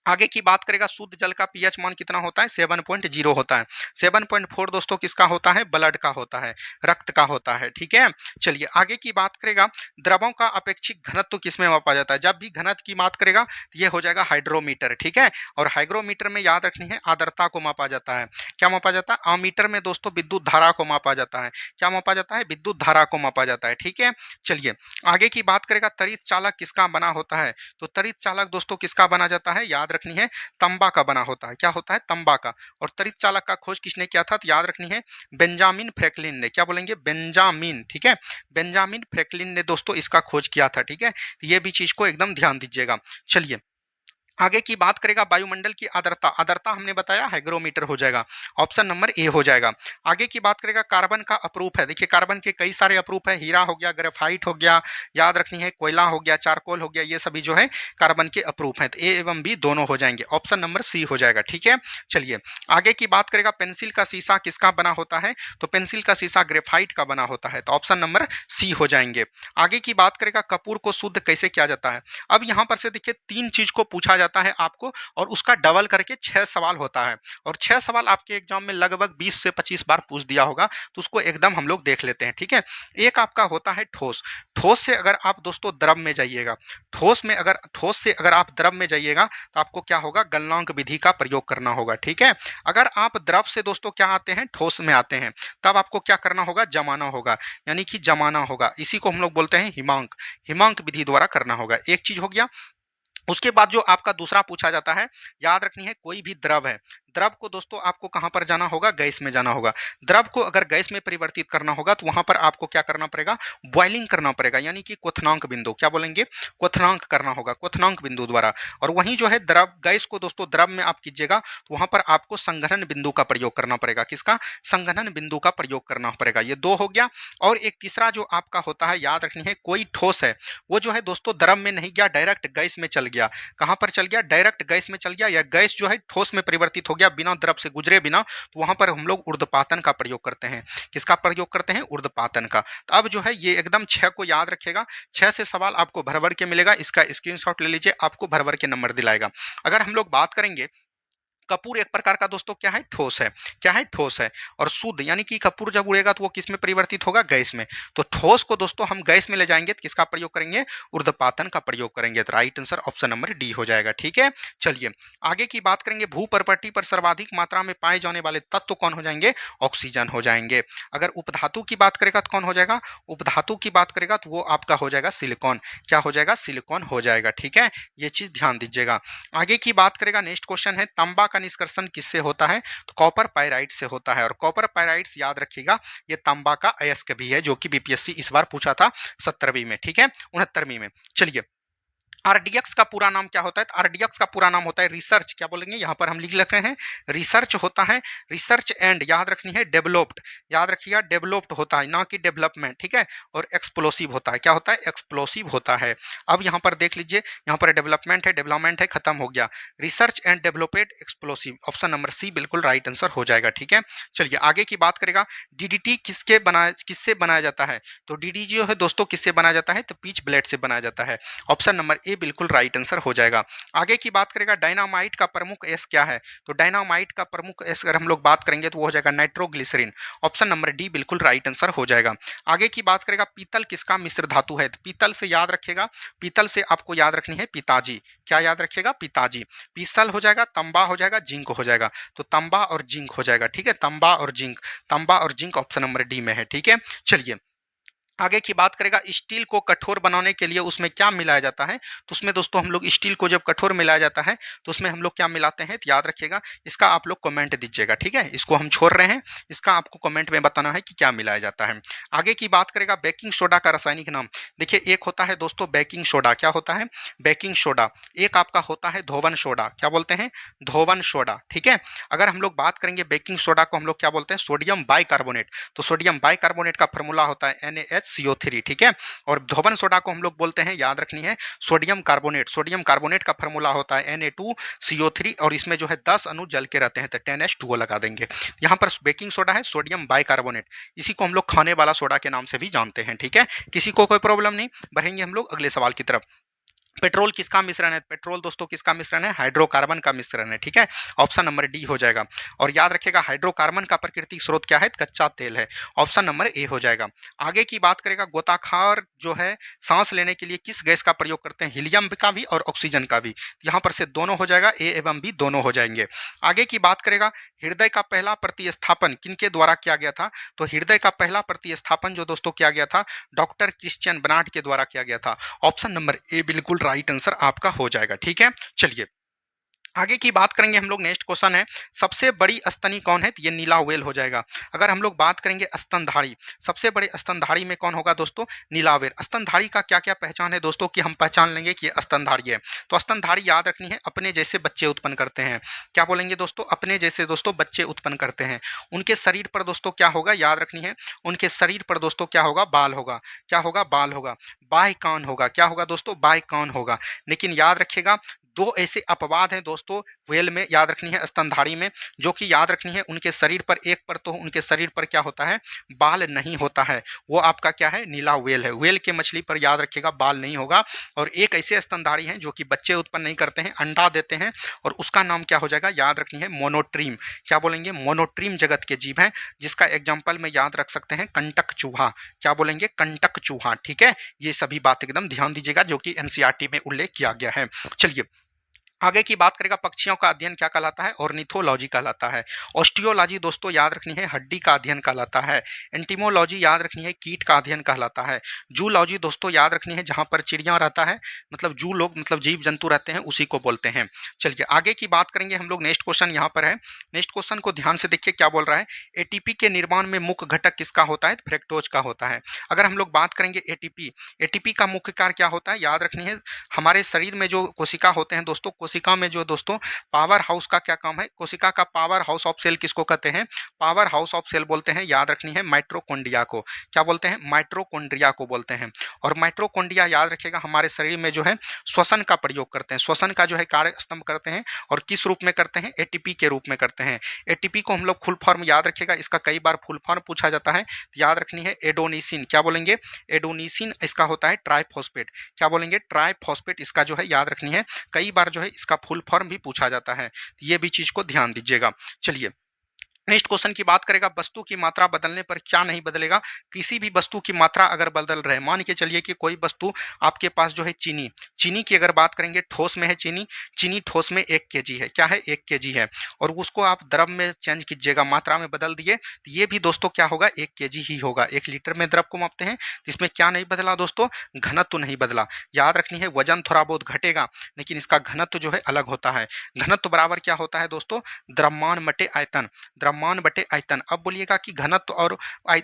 आगे की बात करेगा, शुद्ध जल का पीएच मान कितना होता है? 7.0 होता है। 7.4 दोस्तों किसका होता है? ब्लड का होता है, रक्त का होता है। ठीक है, चलिए आगे की बात करेगा, द्रवों का अपेक्षित घनत्व किसमें मापा जाता है? जब भी घनत्व की बात करेगा तो ये हो जाएगा हाइड्रोमीटर। ठीक है, और हाइग्रोमीटर में याद रखनी है, आर्द्रता को मापा जाता है। क्या मापा जाता है? अमीटर में दोस्तों विद्युत धारा को मापा जाता है। क्या मापा जाता है? विद्युत धारा को मापा जाता है। ठीक है, चलिए आगे की बात करेगा, तड़ित चालक किसका बना होता है? तो तड़ित चालक दोस्तों किसका बना जाता है? याद रखनी है, तंबा का बना होता है। क्या होता है? तंबा का। और तड़ित चालक का खोज किसने किया था? तो याद रखनी है, बेंजामिन फ्रैंकलिन ने। क्या बोलेंगे? बेंजामिन। ठीक है, बेंजामिन फ्रैंकलिन ने दोस्तों इसका खोज किया था। ठीक है, तो ये भी चीज को एकदम ध्यान दीजिएगा। चलिए आगे की बात करेगा, वायुमंडल की आर्द्रता। आर्द्रता हमने बताया हाइग्रोमीटर हो जाएगा। ऑप्शन नंबर ए हो जाएगा। आगे की बात करेगा, कार्बन का अपरूप है। देखिए कार्बन के कई सारे अपरूप है, हीरा हो गया, ग्रेफाइट हो गया, याद रखनी है, कोयला हो गया, चारकोल हो गया, ये सभी जो है कार्बन के अपरूप हैं। तो ए एवं बी दोनों हो जाएंगे। ऑप्शन नंबर सी हो जाएगा। ठीक है, चलिए आगे की बात करेगा, पेंसिल का शीशा किसका बना होता है? तो पेंसिल का शीशा ग्रेफाइट का बना होता है। तो ऑप्शन नंबर सी हो जाएंगे। आगे की बात करेगा, कपूर को शुद्ध कैसे किया जाता है? अब यहाँ पर से देखिए 3 चीज को पूछा जाता है आपको, और उसका डबल करके 6 सवाल होता है, और 6 सवाल आपके एग्जाम में लगभग 20 से 25 बार पूछ दिया होगा, तो उसको एकदम हम लोग देख लेते हैं। ठीक है, एक आपका होता है ठोस। ठोस से अगर आप दोस्तों द्रव में जाइएगा, ठोस से अगर आप द्रव में जाइएगा तो आपको क्या होगा? गलनांक विधि का प्रयोग करना होगा। ठीक है, अगर आप द्रव से दोस्तों क्या आते हैं? ठोस में आते हैं, तब आपको क्या करना होगा? जमाना होगा, यानी कि जमाना होगा। इसी को हम लोग बोलते हैं हिमांक। हिमांक विधि द्वारा करना होगा। एक चीज हो गया। उसके बाद जो आपका दूसरा पूछा जाता है, याद रखनी है, कोई भी द्रव है, द्रव को दोस्तों आपको कहां पर जाना होगा? गैस में जाना होगा। द्रव को अगर गैस में परिवर्तित करना होगा तो वहां पर आपको क्या करना पड़ेगा? बॉइलिंग करना पड़ेगा, यानी कि क्वथनांक बिंदु। क्या बोलेंगे? क्वथनांक करना होगा, क्वथनांक बिंदु द्वारा। और वहीं जो है द्रव, गैस को दोस्तों द्रव में आप कीजिएगा तो वहां पर आपको संघनन बिंदु का प्रयोग करना पड़ेगा। किसका? संघनन बिंदु का प्रयोग करना पड़ेगा। ये 2 हो गया। और एक तीसरा जो आपका होता है, याद रखनी है, कोई ठोस है, वो जो है दोस्तों द्रव में नहीं गया, डायरेक्ट गैस में चल गया। कहां पर चल गया? डायरेक्ट गैस में चल गया, या गैस जो है ठोस में परिवर्तित हो गया बिना द्रव से गुजरे बिना, तो वहां पर हम लोग ऊर्ध्वपातन का प्रयोग करते हैं। किसका प्रयोग करते हैं? ऊर्ध्वपातन का। तो अब जो है ये एकदम 6 को याद रखेगा। 6 से सवाल आपको भर भर के मिलेगा, इसका स्क्रीनशॉट ले लीजिए, आपको भर भर के नंबर दिलाएगा। अगर हम लोग बात करेंगे कपूर एक प्रकार का दोस्तों क्या है, ठोस है। क्या है, ठोस है। और शुद्ध यानी कि कपूर जब उड़ेगा तो वो किस में परिवर्तित होगा, गैस में। तो ठोस को दोस्तों हम गैस में ले जाएंगे तो किसका प्रयोग करेंगे, ऊर्ध्वपातन का प्रयोग करेंगे। तो right answer option number D हो जाएगा। ठीक है, चलिए आगे की बात करेंगे। भूपर्पटी पर सर्वाधिक मात्रा में पाए जाने वाले तत्व कौन हो जाएंगे, ऑक्सीजन हो जाएंगे। अगर उपधातु की बात करेगा तो कौन हो जाएगा, उपधातु की बात करेगा तो वो आपका हो जाएगा सिलिकॉन। क्या हो जाएगा, सिलिकॉन हो जाएगा। ठीक है, ये चीज ध्यान दीजिएगा। आगे की बात करेगा, नेक्स्ट क्वेश्चन है, तांबा का निष्कर्षण किससे होता है, तो कॉपर पायराइट से होता है। और कॉपर पायराइट्स याद रखिएगा ये तांबा का अयस्क भी है, जो कि बीपीएससी इस बार पूछा था 17वीं में। ठीक है, 69वीं में। चलिए, आरडीएक्स का पूरा नाम क्या होता है, तो आरडीएक्स का पूरा नाम होता है रिसर्च, क्या बोलेंगे यहाँ पर हम लिख रहे हैं, रिसर्च होता है। रिसर्च एंड याद रखनी है डेवलप्ड, याद रखिएगा डेवलप्ड होता है, ना कि डेवलपमेंट। ठीक है, और एक्सप्लोसिव होता है, क्या होता है, एक्सप्लोसिव होता है। अब यहाँ पर देख लीजिए, यहाँ पर डेवलपमेंट है, खत्म हो गया। Research and developed explosive, option number C बिल्कुल राइट आंसर हो जाएगा। ठीक है, चलिए आगे की बात करेगा, डीडीटी किससे बनाया जाता है, तो डीडीटी जो है दोस्तों किससे बनाया जाता है, तो पीच ब्लेड से बनाया जाता है। ऑप्शन नंबर ए बिल्कुल राइट आंसर हो जाएगा। आगे की बात करेगा, डायनामाइट का प्रमुख एस क्या है, तो डायनामाइट का प्रमुख एस अगर हम लोग बात करेंगे तो वो हो जाएगा नाइट्रोग्लिसरीन। ऑप्शन नंबर डी बिल्कुल राइट आंसर हो जाएगा। आगे की बात करेगा, पीतल किसका मिश्र धातु है, तो पीतल से याद रखेगा, पीतल से आपको याद रखनी है पिताजी। क्या याद रखेगा, पिताजी। पीतल हो जाएगा, तंबा हो जाएगा, जिंक हो जाएगा। तो तंबा और जिंक हो जाएगा। ठीक है, तंबा और जिंक, तंबा और जिंक ऑप्शन नंबर डी में है। ठीक है, चलिए आगे की बात करेगा, स्टील को कठोर बनाने के लिए उसमें क्या मिलाया जाता है, तो उसमें दोस्तों हम लोग स्टील को जब कठोर मिलाया जाता है तो उसमें हम लोग क्या मिलाते हैं, तो याद रखिएगा, इसका आप लोग कमेंट दीजिएगा। ठीक है, इसको हम छोड़ रहे हैं, इसका आपको कमेंट में बताना है कि क्या मिलाया जाता है। आगे की बात करेगा, बेकिंग सोडा का रासायनिक नाम, देखिए एक होता है दोस्तों बेकिंग सोडा, क्या होता है, बेकिंग सोडा। एक आपका होता है धोवन सोडा, क्या बोलते हैं, धोवन सोडा। ठीक है, अगर हम लोग बात करेंगे बेकिंग सोडा को हम लोग क्या बोलते हैं, सोडियम बाइकार्बोनेट। तो सोडियम बाइकार्बोनेट का फॉर्मूला होता है NaHCO3। ठीक है, और धोवन सोडा को हम लोग बोलते हैं, याद रखनी है, सोडियम कार्बोनेट। सोडियम कार्बोनेट का फॉर्मूला होता है Na2CO3, और इसमें जो है 10 अणु जल के रहते हैं, तो 10H2O लगा देंगे। यहाँ पर बेकिंग सोडा है सोडियम बाइकार्बोनेट, इसी को हम लोग खाने वाला सोडा के नाम से भी जानते हैं। ठीक है, किसी को कोई प्रॉब्लम नहीं, बढ़ेंगे हम लोग अगले सवाल की तरफ। पेट्रोल किसका मिश्रण है, पेट्रोल दोस्तों किसका मिश्रण है, हाइड्रोकार्बन का मिश्रण है। ठीक है, ऑप्शन नंबर डी हो जाएगा। और याद रखिएगा, हाइड्रोकार्बन का प्राकृतिक स्रोत क्या है, कच्चा तेल है। ऑप्शन नंबर ए हो जाएगा। आगे की बात करेगा, गोताखोर जो है सांस लेने के लिए किस गैस का प्रयोग करते हैं, हीलियम का भी और ऑक्सीजन का भी। यहाँ पर से दोनों हो जाएगा, ए एवं बी दोनों हो जाएंगे। आगे की बात करेगा, हृदय का पहला प्रतिस्थापन किनके द्वारा किया गया था, तो हृदय का पहला प्रतिस्थापन जो दोस्तों किया गया था, डॉक्टर क्रिश्चियन बर्नार्ड के द्वारा किया गया था। ऑप्शन नंबर ए बिल्कुल राइट आंसर आपका हो जाएगा। ठीक है, चलिए आगे की बात करेंगे हम लोग। नेक्स्ट क्वेश्चन है, सबसे बड़ी स्तनी कौन है, तो ये नीला व्हेल हो जाएगा। अगर हम लोग बात करेंगे स्तनधारी, सबसे बड़े स्तनधारी में कौन होगा दोस्तों, नीला व्हेल। स्तनधारी का क्या क्या पहचान है दोस्तों, कि हम पहचान लेंगे कि ये स्तनधारी है। तो स्तनधारी याद रखनी है, अपने जैसे बच्चे उत्पन्न करते हैं। क्या बोलेंगे दोस्तों, अपने जैसे दोस्तों बच्चे उत्पन्न करते हैं। उनके शरीर पर दोस्तों क्या होगा, याद रखनी है, उनके शरीर पर दोस्तों क्या होगा, बाल होगा। क्या होगा, बाल होगा। बाह्य कान होगा, क्या होगा दोस्तों, बाह्य कान होगा। लेकिन याद रखिएगा, दो ऐसे अपवाद हैं दोस्तों व्हेल में, याद रखनी है, स्तनधारी में, जो कि याद रखनी है, उनके शरीर पर एक पर तो उनके शरीर पर क्या होता है, बाल नहीं होता है। वो आपका क्या है, नीला व्हेल है। व्हेल के मछली पर याद रखिएगा बाल नहीं होगा। और एक ऐसे स्तनधारी हैं जो कि बच्चे उत्पन्न नहीं करते हैं, अंडा देते हैं, और उसका नाम क्या हो जाएगा, याद रखनी है, मोनोट्रीम। क्या बोलेंगे, मोनोट्रीम जगत के जीव हैं, जिसका एग्जाम्पल में याद रख सकते हैं कंटक चूहा। क्या बोलेंगे, कंटक चूहा। ठीक है, ये सभी बात एकदम ध्यान दीजिएगा, जो कि एनसीईआरटी में उल्लेख किया गया है। चलिए आगे की बात करेगा, पक्षियों का अध्ययन क्या कहलाता है, ऑर्निथोलॉजी कहलाता है। ऑस्टियोलॉजी दोस्तों याद रखनी है, हड्डी का अध्ययन कहलाता है। एंटीमोलॉजी याद रखनी है, कीट का अध्ययन कहलाता है। जूलॉजी दोस्तों याद रखनी है, जहां पर चिड़िया रहता है, मतलब जू लोग मतलब जीव जंतु रहते हैं, उसी को बोलते हैं। चलिए आगे की बात करेंगे हम लोग। नेक्स्ट क्वेश्चन यहाँ पर है, नेक्स्ट क्वेश्चन को ध्यान से देखिए क्या बोल रहा है। एटीपी के निर्माण में मुख्य घटक किसका होता है, फ्रेक्टोज का होता है। अगर हम लोग बात करेंगे एटीपी का मुख्य कार्य क्या होता है, याद रखनी है, हमारे शरीर में जो कोशिका होते हैं दोस्तों, कोशिका में जो दोस्तों पावर हाउस का क्या काम है, कोशिका का पावर हाउस ऑफ सेल किसको कहते हैं, पावर हाउस ऑफ सेल बोलते हैं। याद रखनी है, माइट्रोकॉन्ड्रिया को। क्या बोलते हैं, माइट्रोकॉन्ड्रिया को बोलते हैं। और माइट्रोकॉन्ड्रिया याद रखिएगा, हमारे शरीर में जो है श्वसन का प्रयोग करते हैं, श्वसन का जो है कार्य स्तंभ करते हैं। और किस रूप में करते हैं, एटीपी के रूप में करते हैं। एटीपी को हम लोग फुल फॉर्म याद रखिएगा, इसका कई बार फुल फॉर्म पूछा जाता है, याद रखनी है एडोनिसिन। क्या बोलेंगे, एडोनिसिन इसका होता है ट्राइफॉस्फेट। क्या बोलेंगे, ट्राइफॉस्फेट इसका जो है याद रखनी है, कई बार जो है इसका फुल फॉर्म भी पूछा जाता है, ये भी चीज को ध्यान दीजिएगा। चलिए नेक्स्ट क्वेश्चन की बात करेगा, वस्तु की मात्रा बदलने पर क्या नहीं बदलेगा। किसी भी वस्तु की मात्रा अगर बदल रहे, मान के चलिए कि कोई वस्तु आपके पास जो है चीनी, चीनी की अगर बात करेंगे ठोस में है चीनी, चीनी ठोस में 1 kg है, क्या है 1 kg है, और उसको आप द्रव में चेंज कीजिएगा, मात्रा में बदल दिए, तो ये भी दोस्तों क्या होगा 1 kg ही होगा। 1 लीटर में द्रव को मापते हैं, तो इसमें क्या नहीं बदला दोस्तों, घनत्व नहीं बदला। याद रखनी है वजन थोड़ा बहुत घटेगा लेकिन इसका घनत्व जो है अलग होता है। घनत्व बराबर क्या होता है दोस्तों, द्रव्यमान बटे आयतन, द्रव्यमान बटे आयतन। अब बोलिएगा कि घनत्व और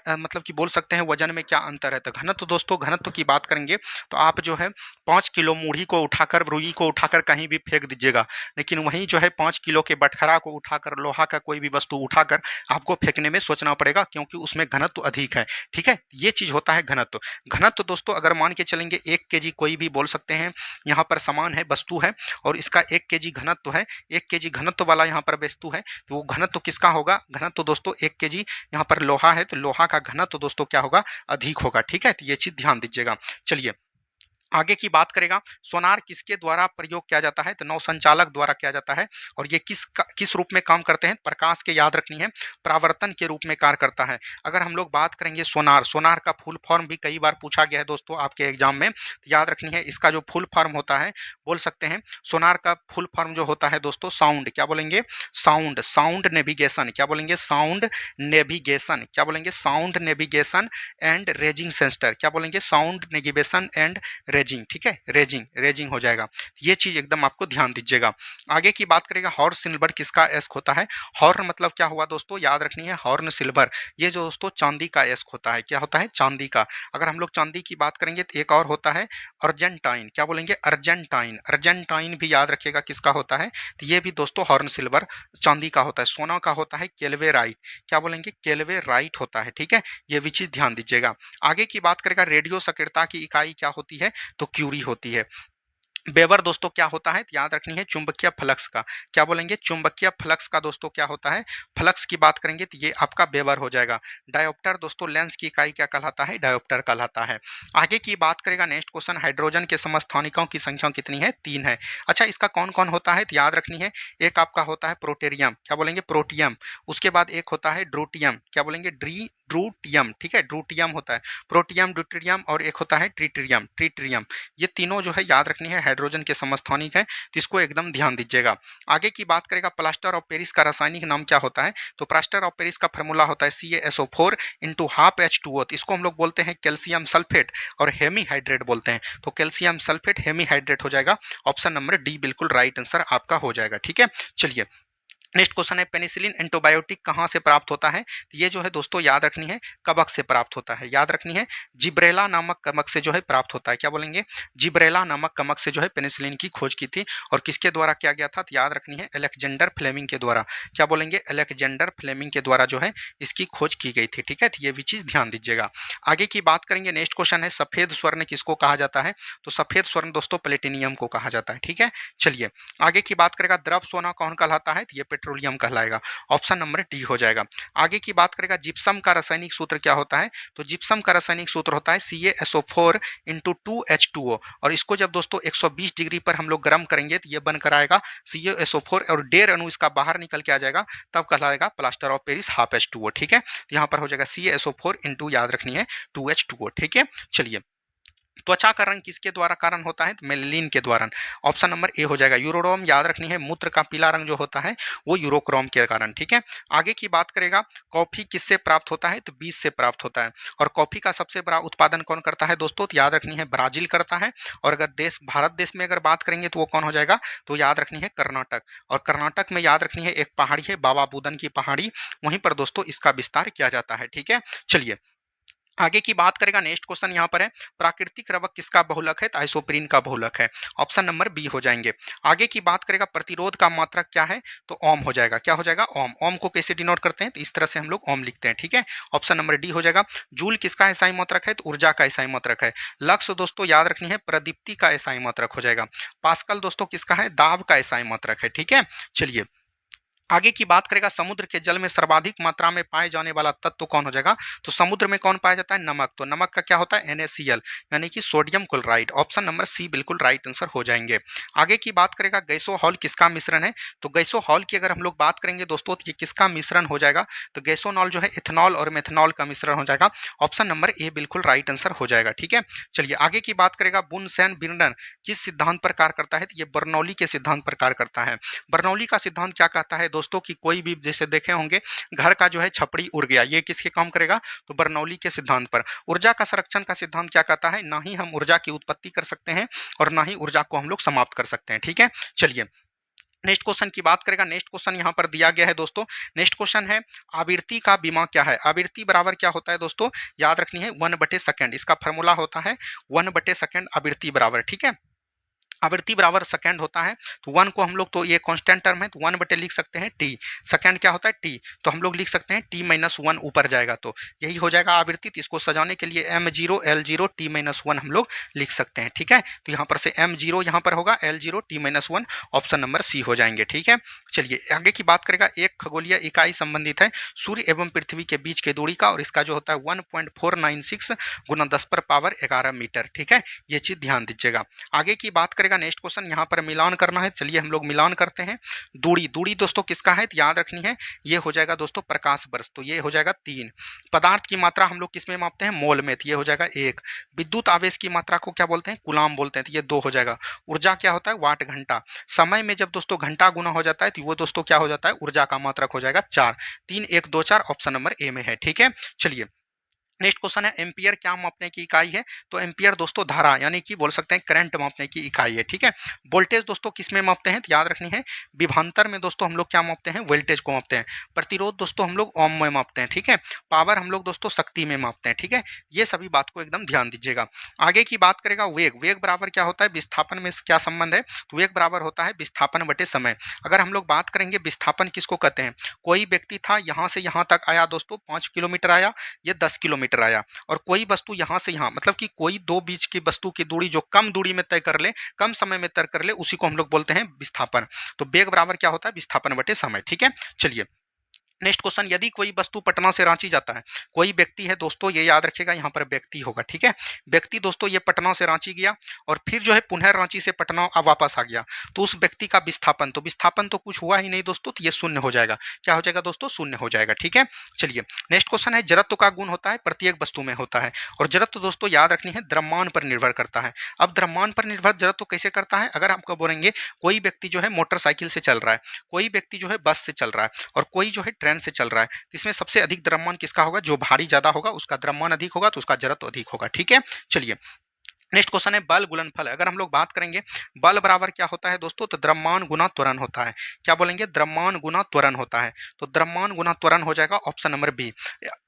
मतलब कि बोल सकते हैं वजन में क्या अंतर है, तो घनत्व दोस्तों, घनत्व की बात करेंगे तो आप जो है 5 किलो मूढ़ी को उठाकर, रुई को उठाकर कहीं भी फेंक दीजिएगा, लेकिन वहीं जो है 5 किलो के बटखरा को उठाकर, लोहा का कोई भी वस्तु उठाकर आपको फेंकने में सोचना पड़ेगा क्योंकि उसमें घनत्व अधिक है। ठीक है, ये चीज होता है घनत्व। घनत्व दोस्तों अगर मान के चलेंगे 1 kg, कोई भी बोल सकते हैं यहाँ पर समान है वस्तु है और इसका 1 kg घनत्व है, 1 kg घनत्व वाला यहाँ पर वस्तु है, तो वो घनत्व किसका होगा, घनत्व दोस्तों 1 kg यहाँ पर लोहा है तो लोहा का घनत्व दोस्तों क्या होगा, अधिक होगा। ठीक है, तो ये चीज ध्यान दीजिएगा। चलिए आगे की बात करेगा, सोनार किसके द्वारा प्रयोग किया जाता है, तो नौसंचालक द्वारा किया जाता है, और ये किस रूप में काम करते हैं, प्रकाश के, याद रखनी है, परावर्तन के रूप में कार्य करता है। अगर हम लोग बात करेंगे सोनार, सोनार का फुल फॉर्म भी कई बार पूछा गया है दोस्तों आपके एग्जाम में, तो याद रखनी है इसका जो फुल फॉर्म होता है, बोल सकते हैं सोनार का फुल फॉर्म जो होता है दोस्तों, साउंड, क्या बोलेंगे, साउंड, साउंड नेविगेशन, क्या बोलेंगे, साउंड नेविगेशन, क्या बोलेंगे, sound navigation and raising centre, क्या बोलेंगे, साउंड नेविगेशन एंड रेजिंग। ठीक है, रेजिंग, रेजिंग हो जाएगा, ये चीज एकदम आपको ध्यान दीजिएगा। आगे की बात करेगा, हॉर्न सिल्वर किसका एस्क होता है, हॉर्न मतलब क्या हुआ दोस्तों, याद रखनी है हॉर्न सिल्वर, ये जो दोस्तों चांदी का एस्क होता है, क्या होता है, चांदी का। अगर हम लोग चांदी की बात करेंगे तो एक और होता है अर्जेंटाइन, क्या बोलेंगे, अर्जेंटाइन, अर्जेंटाइन भी याद रखिएगा किसका होता है, तो ये भी दोस्तों हॉर्न सिल्वर चांदी का होता है। सोना का होता है केल्वेराइट, क्या बोलेंगे, केल्वेराइट होता है। ठीक है, ये भी चीज ध्यान दीजिएगा। आगे की बात करेगा, रेडियो सक्रियता की इकाई क्या होती है, तो क्यूरी होती है। वेबर दोस्तों क्या होता है, याद रखनी है चुंबकीय फ्लक्स का, क्या बोलेंगे, चुंबकीय फ्लक्स का दोस्तों क्या होता है, फ्लक्स की बात करेंगे तो ये आपका वेबर हो जाएगा। डायोप्टर दोस्तों लेंस की इकाई क्या कहलाता है, डायोप्टर कहलाता है। आगे की बात करेगा, नेक्स्ट क्वेश्चन, हाइड्रोजन के समस्थानिकों की संख्या कितनी है, 3 है। अच्छा, इसका कौन कौन होता है, तो याद रखनी है, एक आपका होता है प्रोटेरियम, क्या बोलेंगे, प्रोटियम, उसके बाद एक होता है ड्रूटियम, क्या बोलेंगे, ड्रूटियम। ठीक है, ड्रूटियम होता है, प्रोटियम, ड्यूटेरियम, और एक होता है ट्रिटियम, ट्रिटियम। ये तीनों जो है याद रखनी है हाइड्रोजन के समस्थानिक है, तो इसको एकदम ध्यान दीजिएगा। आगे की बात करेगा, प्लास्टर ऑफ पेरिस का रासायनिक नाम क्या होता है, तो प्लास्टर ऑफ पेरिस का फार्मूला होता है CaSO4 इंटू हाफ H2O, तो इसको हम लोग बोलते हैं कैल्शियम सल्फेट और हेमीहाइड्रेट बोलते हैं, तो कैल्शियम सल्फेट हेमीहाइड्रेट हो जाएगा। ऑप्शन नंबर डी बिल्कुल राइट आंसर आपका हो जाएगा। ठीक है, चलिए नेक्स्ट क्वेश्चन है, पेनिसिलिन एंटीबायोटिक कहाँ से प्राप्त होता है, तो ये जो है दोस्तों याद रखनी है कवक से प्राप्त होता है, याद रखनी है जिब्रेला नामक कवक से जो है प्राप्त होता है, क्या बोलेंगे, जिब्रेला नामक कवक से जो है पेनिसिलिन की खोज की थी, और किसके द्वारा किया गया था, तो याद रखनी है अलेक्जेंडर फ्लेमिंग के द्वारा, क्या बोलेंगे, अलेक्जेंडर फ्लेमिंग के द्वारा जो है इसकी खोज की गई थी। ठीक है, तो ये भी चीज ध्यान दीजिएगा। आगे की बात करेंगे, नेक्स्ट क्वेश्चन है, सफेद स्वर्ण किसको कहा जाता है, तो सफेद स्वर्ण दोस्तों प्लेटिनियम को कहा जाता है। ठीक है, चलिए आगे की बात करेगा, द्रव सोना कौन कहलाता है, तो ये पेट्रोलियम कहलाएगा। ऑप्शन नंबर डी हो जाएगा। आगे की बात करेगा, जिप्सम का रासायनिक सूत्र क्या होता है, तो जिप्सम का रासायनिक सूत्र होता है CaSO4 इंटू 2H2O, और इसको जब दोस्तों 120 डिग्री पर हम लोग गर्म करेंगे तो ये बनकर आएगा CaSO4 और 1.5 अणु इसका बाहर निकल के आ जाएगा, तब कहलाएगा plaster of Paris half H2O। ठीक है, तो यहाँ पर हो जाएगा CaSO4 इंटू, याद रखनी है 2H2O। ठीक है, चलिए त्वचा का रंग किसके द्वारा कारण होता है, तो मेलेनिन के द्वारा। ऑप्शन नंबर ए हो जाएगा। यूरोडोम, याद रखनी है मूत्र का पीला रंग जो होता है वो यूरोक्रोम के कारण। ठीक है, आगे की बात करेगा, कॉफी किससे प्राप्त होता है, तो बीज से प्राप्त होता है, और कॉफी का सबसे बड़ा उत्पादन कौन करता है दोस्तों, तो याद रखनी है ब्राजील करता है, और अगर देश भारत देश में अगर बात करेंगे तो वो कौन हो जाएगा, तो याद रखनी है कर्नाटक, और कर्नाटक में याद रखनी है एक पहाड़ी है बाबा बुदन की पहाड़ी, वहीं पर दोस्तों इसका विस्तार किया जाता है। ठीक है, चलिए आगे की बात करेगा, नेक्स्ट क्वेश्चन यहाँ पर है, प्राकृतिक रवक किसका बहुलक है, तो आइसोप्रीन का बहुलक है। ऑप्शन नंबर बी हो जाएंगे। आगे की बात करेगा, प्रतिरोध का मात्रक क्या है, तो ओम हो जाएगा, क्या हो जाएगा, ओम। ओम को कैसे डिनोट करते हैं, तो इस तरह से हम लोग ओम लिखते हैं। ठीक है, ऑप्शन नंबर डी हो जाएगा। जूल किसका एसआई मात्रक है, तो ऊर्जा का एसआई मात्रक है। लक्ष्य दोस्तों याद रखनी है प्रदीप्ति का एसआई मात्रक हो जाएगा। पास्कल दोस्तों किसका है, दाब का एसआई मात्रक है। ठीक है, चलिए आगे की बात करेगा समुद्र के जल में सर्वाधिक मात्रा में पाए जाने वाला तत्व कौन हो जाएगा, तो समुद्र में कौन पाया जाता है, नमक। तो नमक का क्या होता है, NaCl, यानी कि सोडियम क्लोराइड। ऑप्शन नंबर सी बिल्कुल राइट आंसर हो जाएंगे। आगे की बात करेगा गैसोहॉल किसका मिश्रण है, तो गैसोहॉल की अगर हम लोग बात करेंगे दोस्तों तो ये किसका मिश्रण हो जाएगा, तो गैसोनॉल जो है इथेनॉल और मेथनॉल का मिश्रण हो जाएगा। ऑप्शन नंबर ए बिल्कुल राइट आंसर हो जाएगा। ठीक है, चलिए आगे की बात करेगा बुनसेन बिर्नर किस सिद्धांत पर कार्य करता है, तो ये बर्नौली के सिद्धांत पर कार्य करता है। बर्नौली का सिद्धांत क्या कहता है दोस्तों कि कोई भी जैसे देखे होंगे घर का जो है छपड़ी उड़ गया, ये किसके काम करेगा, तो बर्नौली के सिद्धांत पर। ऊर्जा का संरक्षण का सिद्धांत क्या कहता है, ना ही हम ऊर्जा की उत्पत्ति कर सकते हैं और ना ही ऊर्जा को हम लोग समाप्त कर सकते हैं। ठीक है, चलिए नेक्स्ट क्वेश्चन की बात करेगा। नेक्स्ट क्वेश्चन यहाँ पर दिया गया है दोस्तों। नेक्स्ट क्वेश्चन है आवृत्ति का बीमा क्या है। आवृत्ति बराबर क्या होता है दोस्तों, याद रखनी है 1/सेकंड, इसका फॉर्मूला होता है 1/सेकंड आवृत्ति बराबर। ठीक है, आवृत्ति बराबर सेकंड होता है, तो वन को हम लोग, तो ये कांस्टेंट टर्म है तो 1/, लिख सकते हैं टी। सेकंड क्या होता है टी, तो हम लोग लिख सकते हैं t-1 ऊपर जाएगा तो यही हो जाएगा आवृत्ति। तो इसको सजाने के लिए m0 l0 t-1 हम लोग लिख सकते हैं। ठीक है, तो यहाँ पर से m0 यहाँ पर होगा, l0 t-1, ऑप्शन नंबर सी हो जाएंगे। ठीक है, चलिए आगे की बात करेगा। एक खगोलीय इकाई संबंधित है सूर्य एवं पृथ्वी के बीच के दूरी का, और इसका जो होता है 1.496 गुना 10⁻11 मीटर। ठीक है, ये चीज ध्यान दीजिएगा। आगे की बात करेगा। नेक्स्ट क्वेश्चन यहाँ पर मिलान करना है, चलिए हम लोग मिलान करते हैं। दूरी, दूरी दोस्तों किसका है, तो याद रखनी है ये हो जाएगा दोस्तों प्रकाश वर्ष, तो ये हो जाएगा 3। पदार्थ की मात्रा हम लोग किस में मापते हैं, मोल में, तो ये हो जाएगा 1। विद्युत आवेश की मात्रा को क्या बोलते हैं, कूलाम बोलते हैं, तो ये 2 हो जाएगा। ऊर्जा क्या होता है, वाट घंटा। समय में जब दोस्तों घंटा गुना हो जाता है तो वो दोस्तों क्या हो जाता है, ऊर्जा का मात्रक हो जाएगा 4। 3 1 2 4, ऑप्शन नंबर ए में है। ठीक है, चलिए नेक्स्ट क्वेश्चन है एम्पियर क्या मापने की इकाई है, तो एम्पियर दोस्तों धारा यानी कि बोल सकते हैं करंट मापने की इकाई है। ठीक है, वोल्टेज दोस्तों किस में मापते हैं, तो याद रखनी है विभवांतर में दोस्तों हम लोग क्या मापते हैं, वोल्टेज को मापते हैं। प्रतिरोध दोस्तों हम लोग ओम में मापते हैं। ठीक है, पावर हम लोग दोस्तों शक्ति में मापते हैं। ठीक है, ये सभी बात को एकदम ध्यान दीजिएगा। आगे की बात करेगा वेग, वेग बराबर क्या होता है, विस्थापन में क्या संबंध है, तो वेग बराबर होता है विस्थापन बटे समय। अगर हम लोग बात करेंगे विस्थापन किसको कहते हैं, कोई व्यक्ति था यहाँ से यहाँ तक आया दोस्तों 5 किलोमीटर आया, ये 10 किलोमीटर आया, और कोई वस्तु यहाँ से यहाँ, मतलब कि कोई दो बीच की वस्तु की दूरी जो कम दूरी में तय कर ले, कम समय में तय कर ले, उसी को हम लोग बोलते हैं विस्थापन। तो वेग बराबर क्या होता है, विस्थापन बटे समय। ठीक है, चलिए नेक्स्ट क्वेश्चन, यदि कोई वस्तु पटना से रांची जाता है, कोई व्यक्ति है दोस्तों, ये याद रखिएगा यहाँ पर व्यक्ति होगा। ठीक है, व्यक्ति दोस्तों ये पटना से रांची गया और फिर जो है पुनः रांची से पटना वापस आ गया, तो उस व्यक्ति का विस्थापन, तो विस्थापन तो कुछ हुआ ही नहीं दोस्तों, तो ये शून्य हो जाएगा। क्या हो जाएगा दोस्तों, शून्य हो जाएगा। ठीक है, चलिए नेक्स्ट क्वेश्चन है जड़त्व का गुण होता है प्रत्येक वस्तु में होता है, और जड़त्व दोस्तों याद रखनी है द्रव्यमान पर निर्भर करता है। अब द्रव्यमान पर निर्भर जड़त्व कैसे करता है, अगर आपको बोलेंगे कोई व्यक्ति जो है मोटरसाइकिल से चल रहा है, कोई व्यक्ति जो है बस से चल रहा है, और कोई जो है ट्रेन से चल रहा है, इसमें सबसे अधिक द्रव्यमान किसका होगा, जो भारी ज्यादा होगा उसका द्रव्यमान अधिक होगा, तो उसका जड़त्व अधिक होगा। ठीक है, चलिए नेक्स्ट क्वेश्चन है बल गुणनफल। अगर हम लोग बात करेंगे बल बराबर क्या होता है दोस्तों, तो द्रव्यमान गुना त्वरण होता है। क्या बोलेंगे, द्रव्यमान गुना त्वरण होता है, तो द्रव्यमान गुना त्वरण हो जाएगा ऑप्शन नंबर बी।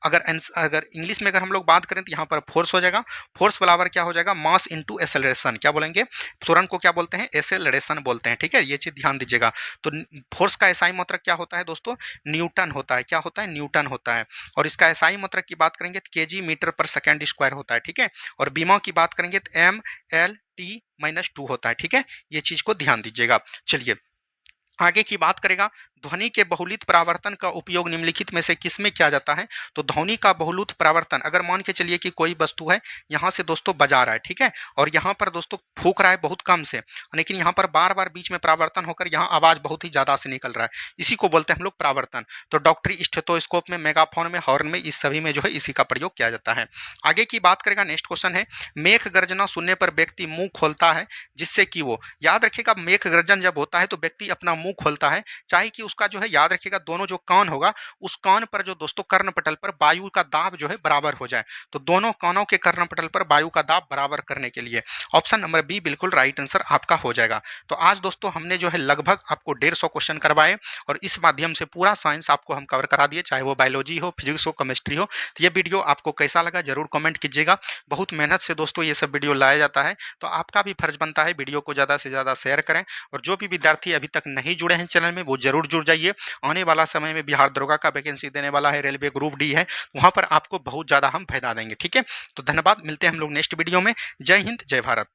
अगर इंग्लिश में अगर हम लोग बात करें तो यहाँ पर फोर्स हो जाएगा, फोर्स बराबर क्या हो जाएगा, मास इंटू एसेलरेशन। क्या बोलेंगे, त्वरण को क्या बोलते हैं, एसेलरेशन बोलते हैं। ठीक है, ये चीज ध्यान दीजिएगा। तो फोर्स का एसआई मात्रक क्या होता है दोस्तों, न्यूटन होता है। क्या होता है, न्यूटन होता है। और इसका एसआई मात्रक की बात करेंगे तो केजी मीटर पर सेकंड स्क्वायर होता है। ठीक है, और बीमा की बात करेंगे तो ML-T-2 होता है। ठीक है, ये चीज को ध्यान दीजिएगा। चलिए आगे की बात करेगा ध्वनि के बहुलित परावर्तन का उपयोग निम्नलिखित में से किसमें किया जाता है, तो ध्वनि का बहुलित परावर्तन, अगर मान के चलिए कि कोई वस्तु है यहाँ से दोस्तों बजा रहा है, ठीक है, और यहाँ पर दोस्तों फूक रहा है बहुत कम से, लेकिन यहाँ पर बार बार बीच में परावर्तन होकर यहाँ आवाज बहुत ही ज्यादा से निकल रहा है, इसी को बोलते हैं हम लोग परावर्तन। तो डॉक्टरी स्टेथोस्कोप में, मेगाफोन में, हॉर्न में, इस सभी में जो है इसी का प्रयोग किया जाता है। आगे की बात करेगा। नेक्स्ट क्वेश्चन है मेघ गर्जना सुनने पर व्यक्ति मुंह खोलता है जिससे कि वो, याद रखिएगा मेघ गर्जन जब होता है तो व्यक्ति अपना मुंह खोलता है, चाहे कि उसका जो है याद रखिएगा दोनों जो कान होगा उस कान पर जो दोस्तों कर्णपटल पर वायु का दाब जो है बराबर हो जाए, तो दोनों कानों के कर्णपटल पर वायु का दाब बराबर करने के लिए ऑप्शन नंबर बी बिल्कुल राइट आंसर आपका हो जाएगा। तो आज दोस्तों हमने जो है लगभग आपको 150 क्वेश्चन करवाए और इस माध्यम से पूरा साइंस आपको हम कवर करा दिए, चाहे वो बायोलॉजी हो, फिजिक्स हो, केमिस्ट्री हो। तो ये वीडियो आपको कैसा लगा जरूर कमेंट कीजिएगा। बहुत मेहनत से दोस्तों ये सब वीडियो लाया जाता है, तो आपका भी फर्ज बनता है वीडियो को ज़्यादा से ज़्यादा शेयर करें, और जो भी विद्यार्थी अभी तक नहीं जुड़े हैं चैनल में वो जरूर जुड़ जाइए। आने वाला समय में बिहार दरोगा का वैकेंसी देने वाला है, रेलवे ग्रुप डी है, वहां पर आपको बहुत ज़्यादा हम फायदा देंगे। ठीक है, तो धन्यवाद, मिलते हैं हम लोग नेक्स्ट वीडियो में। जय हिंद, जय भारत।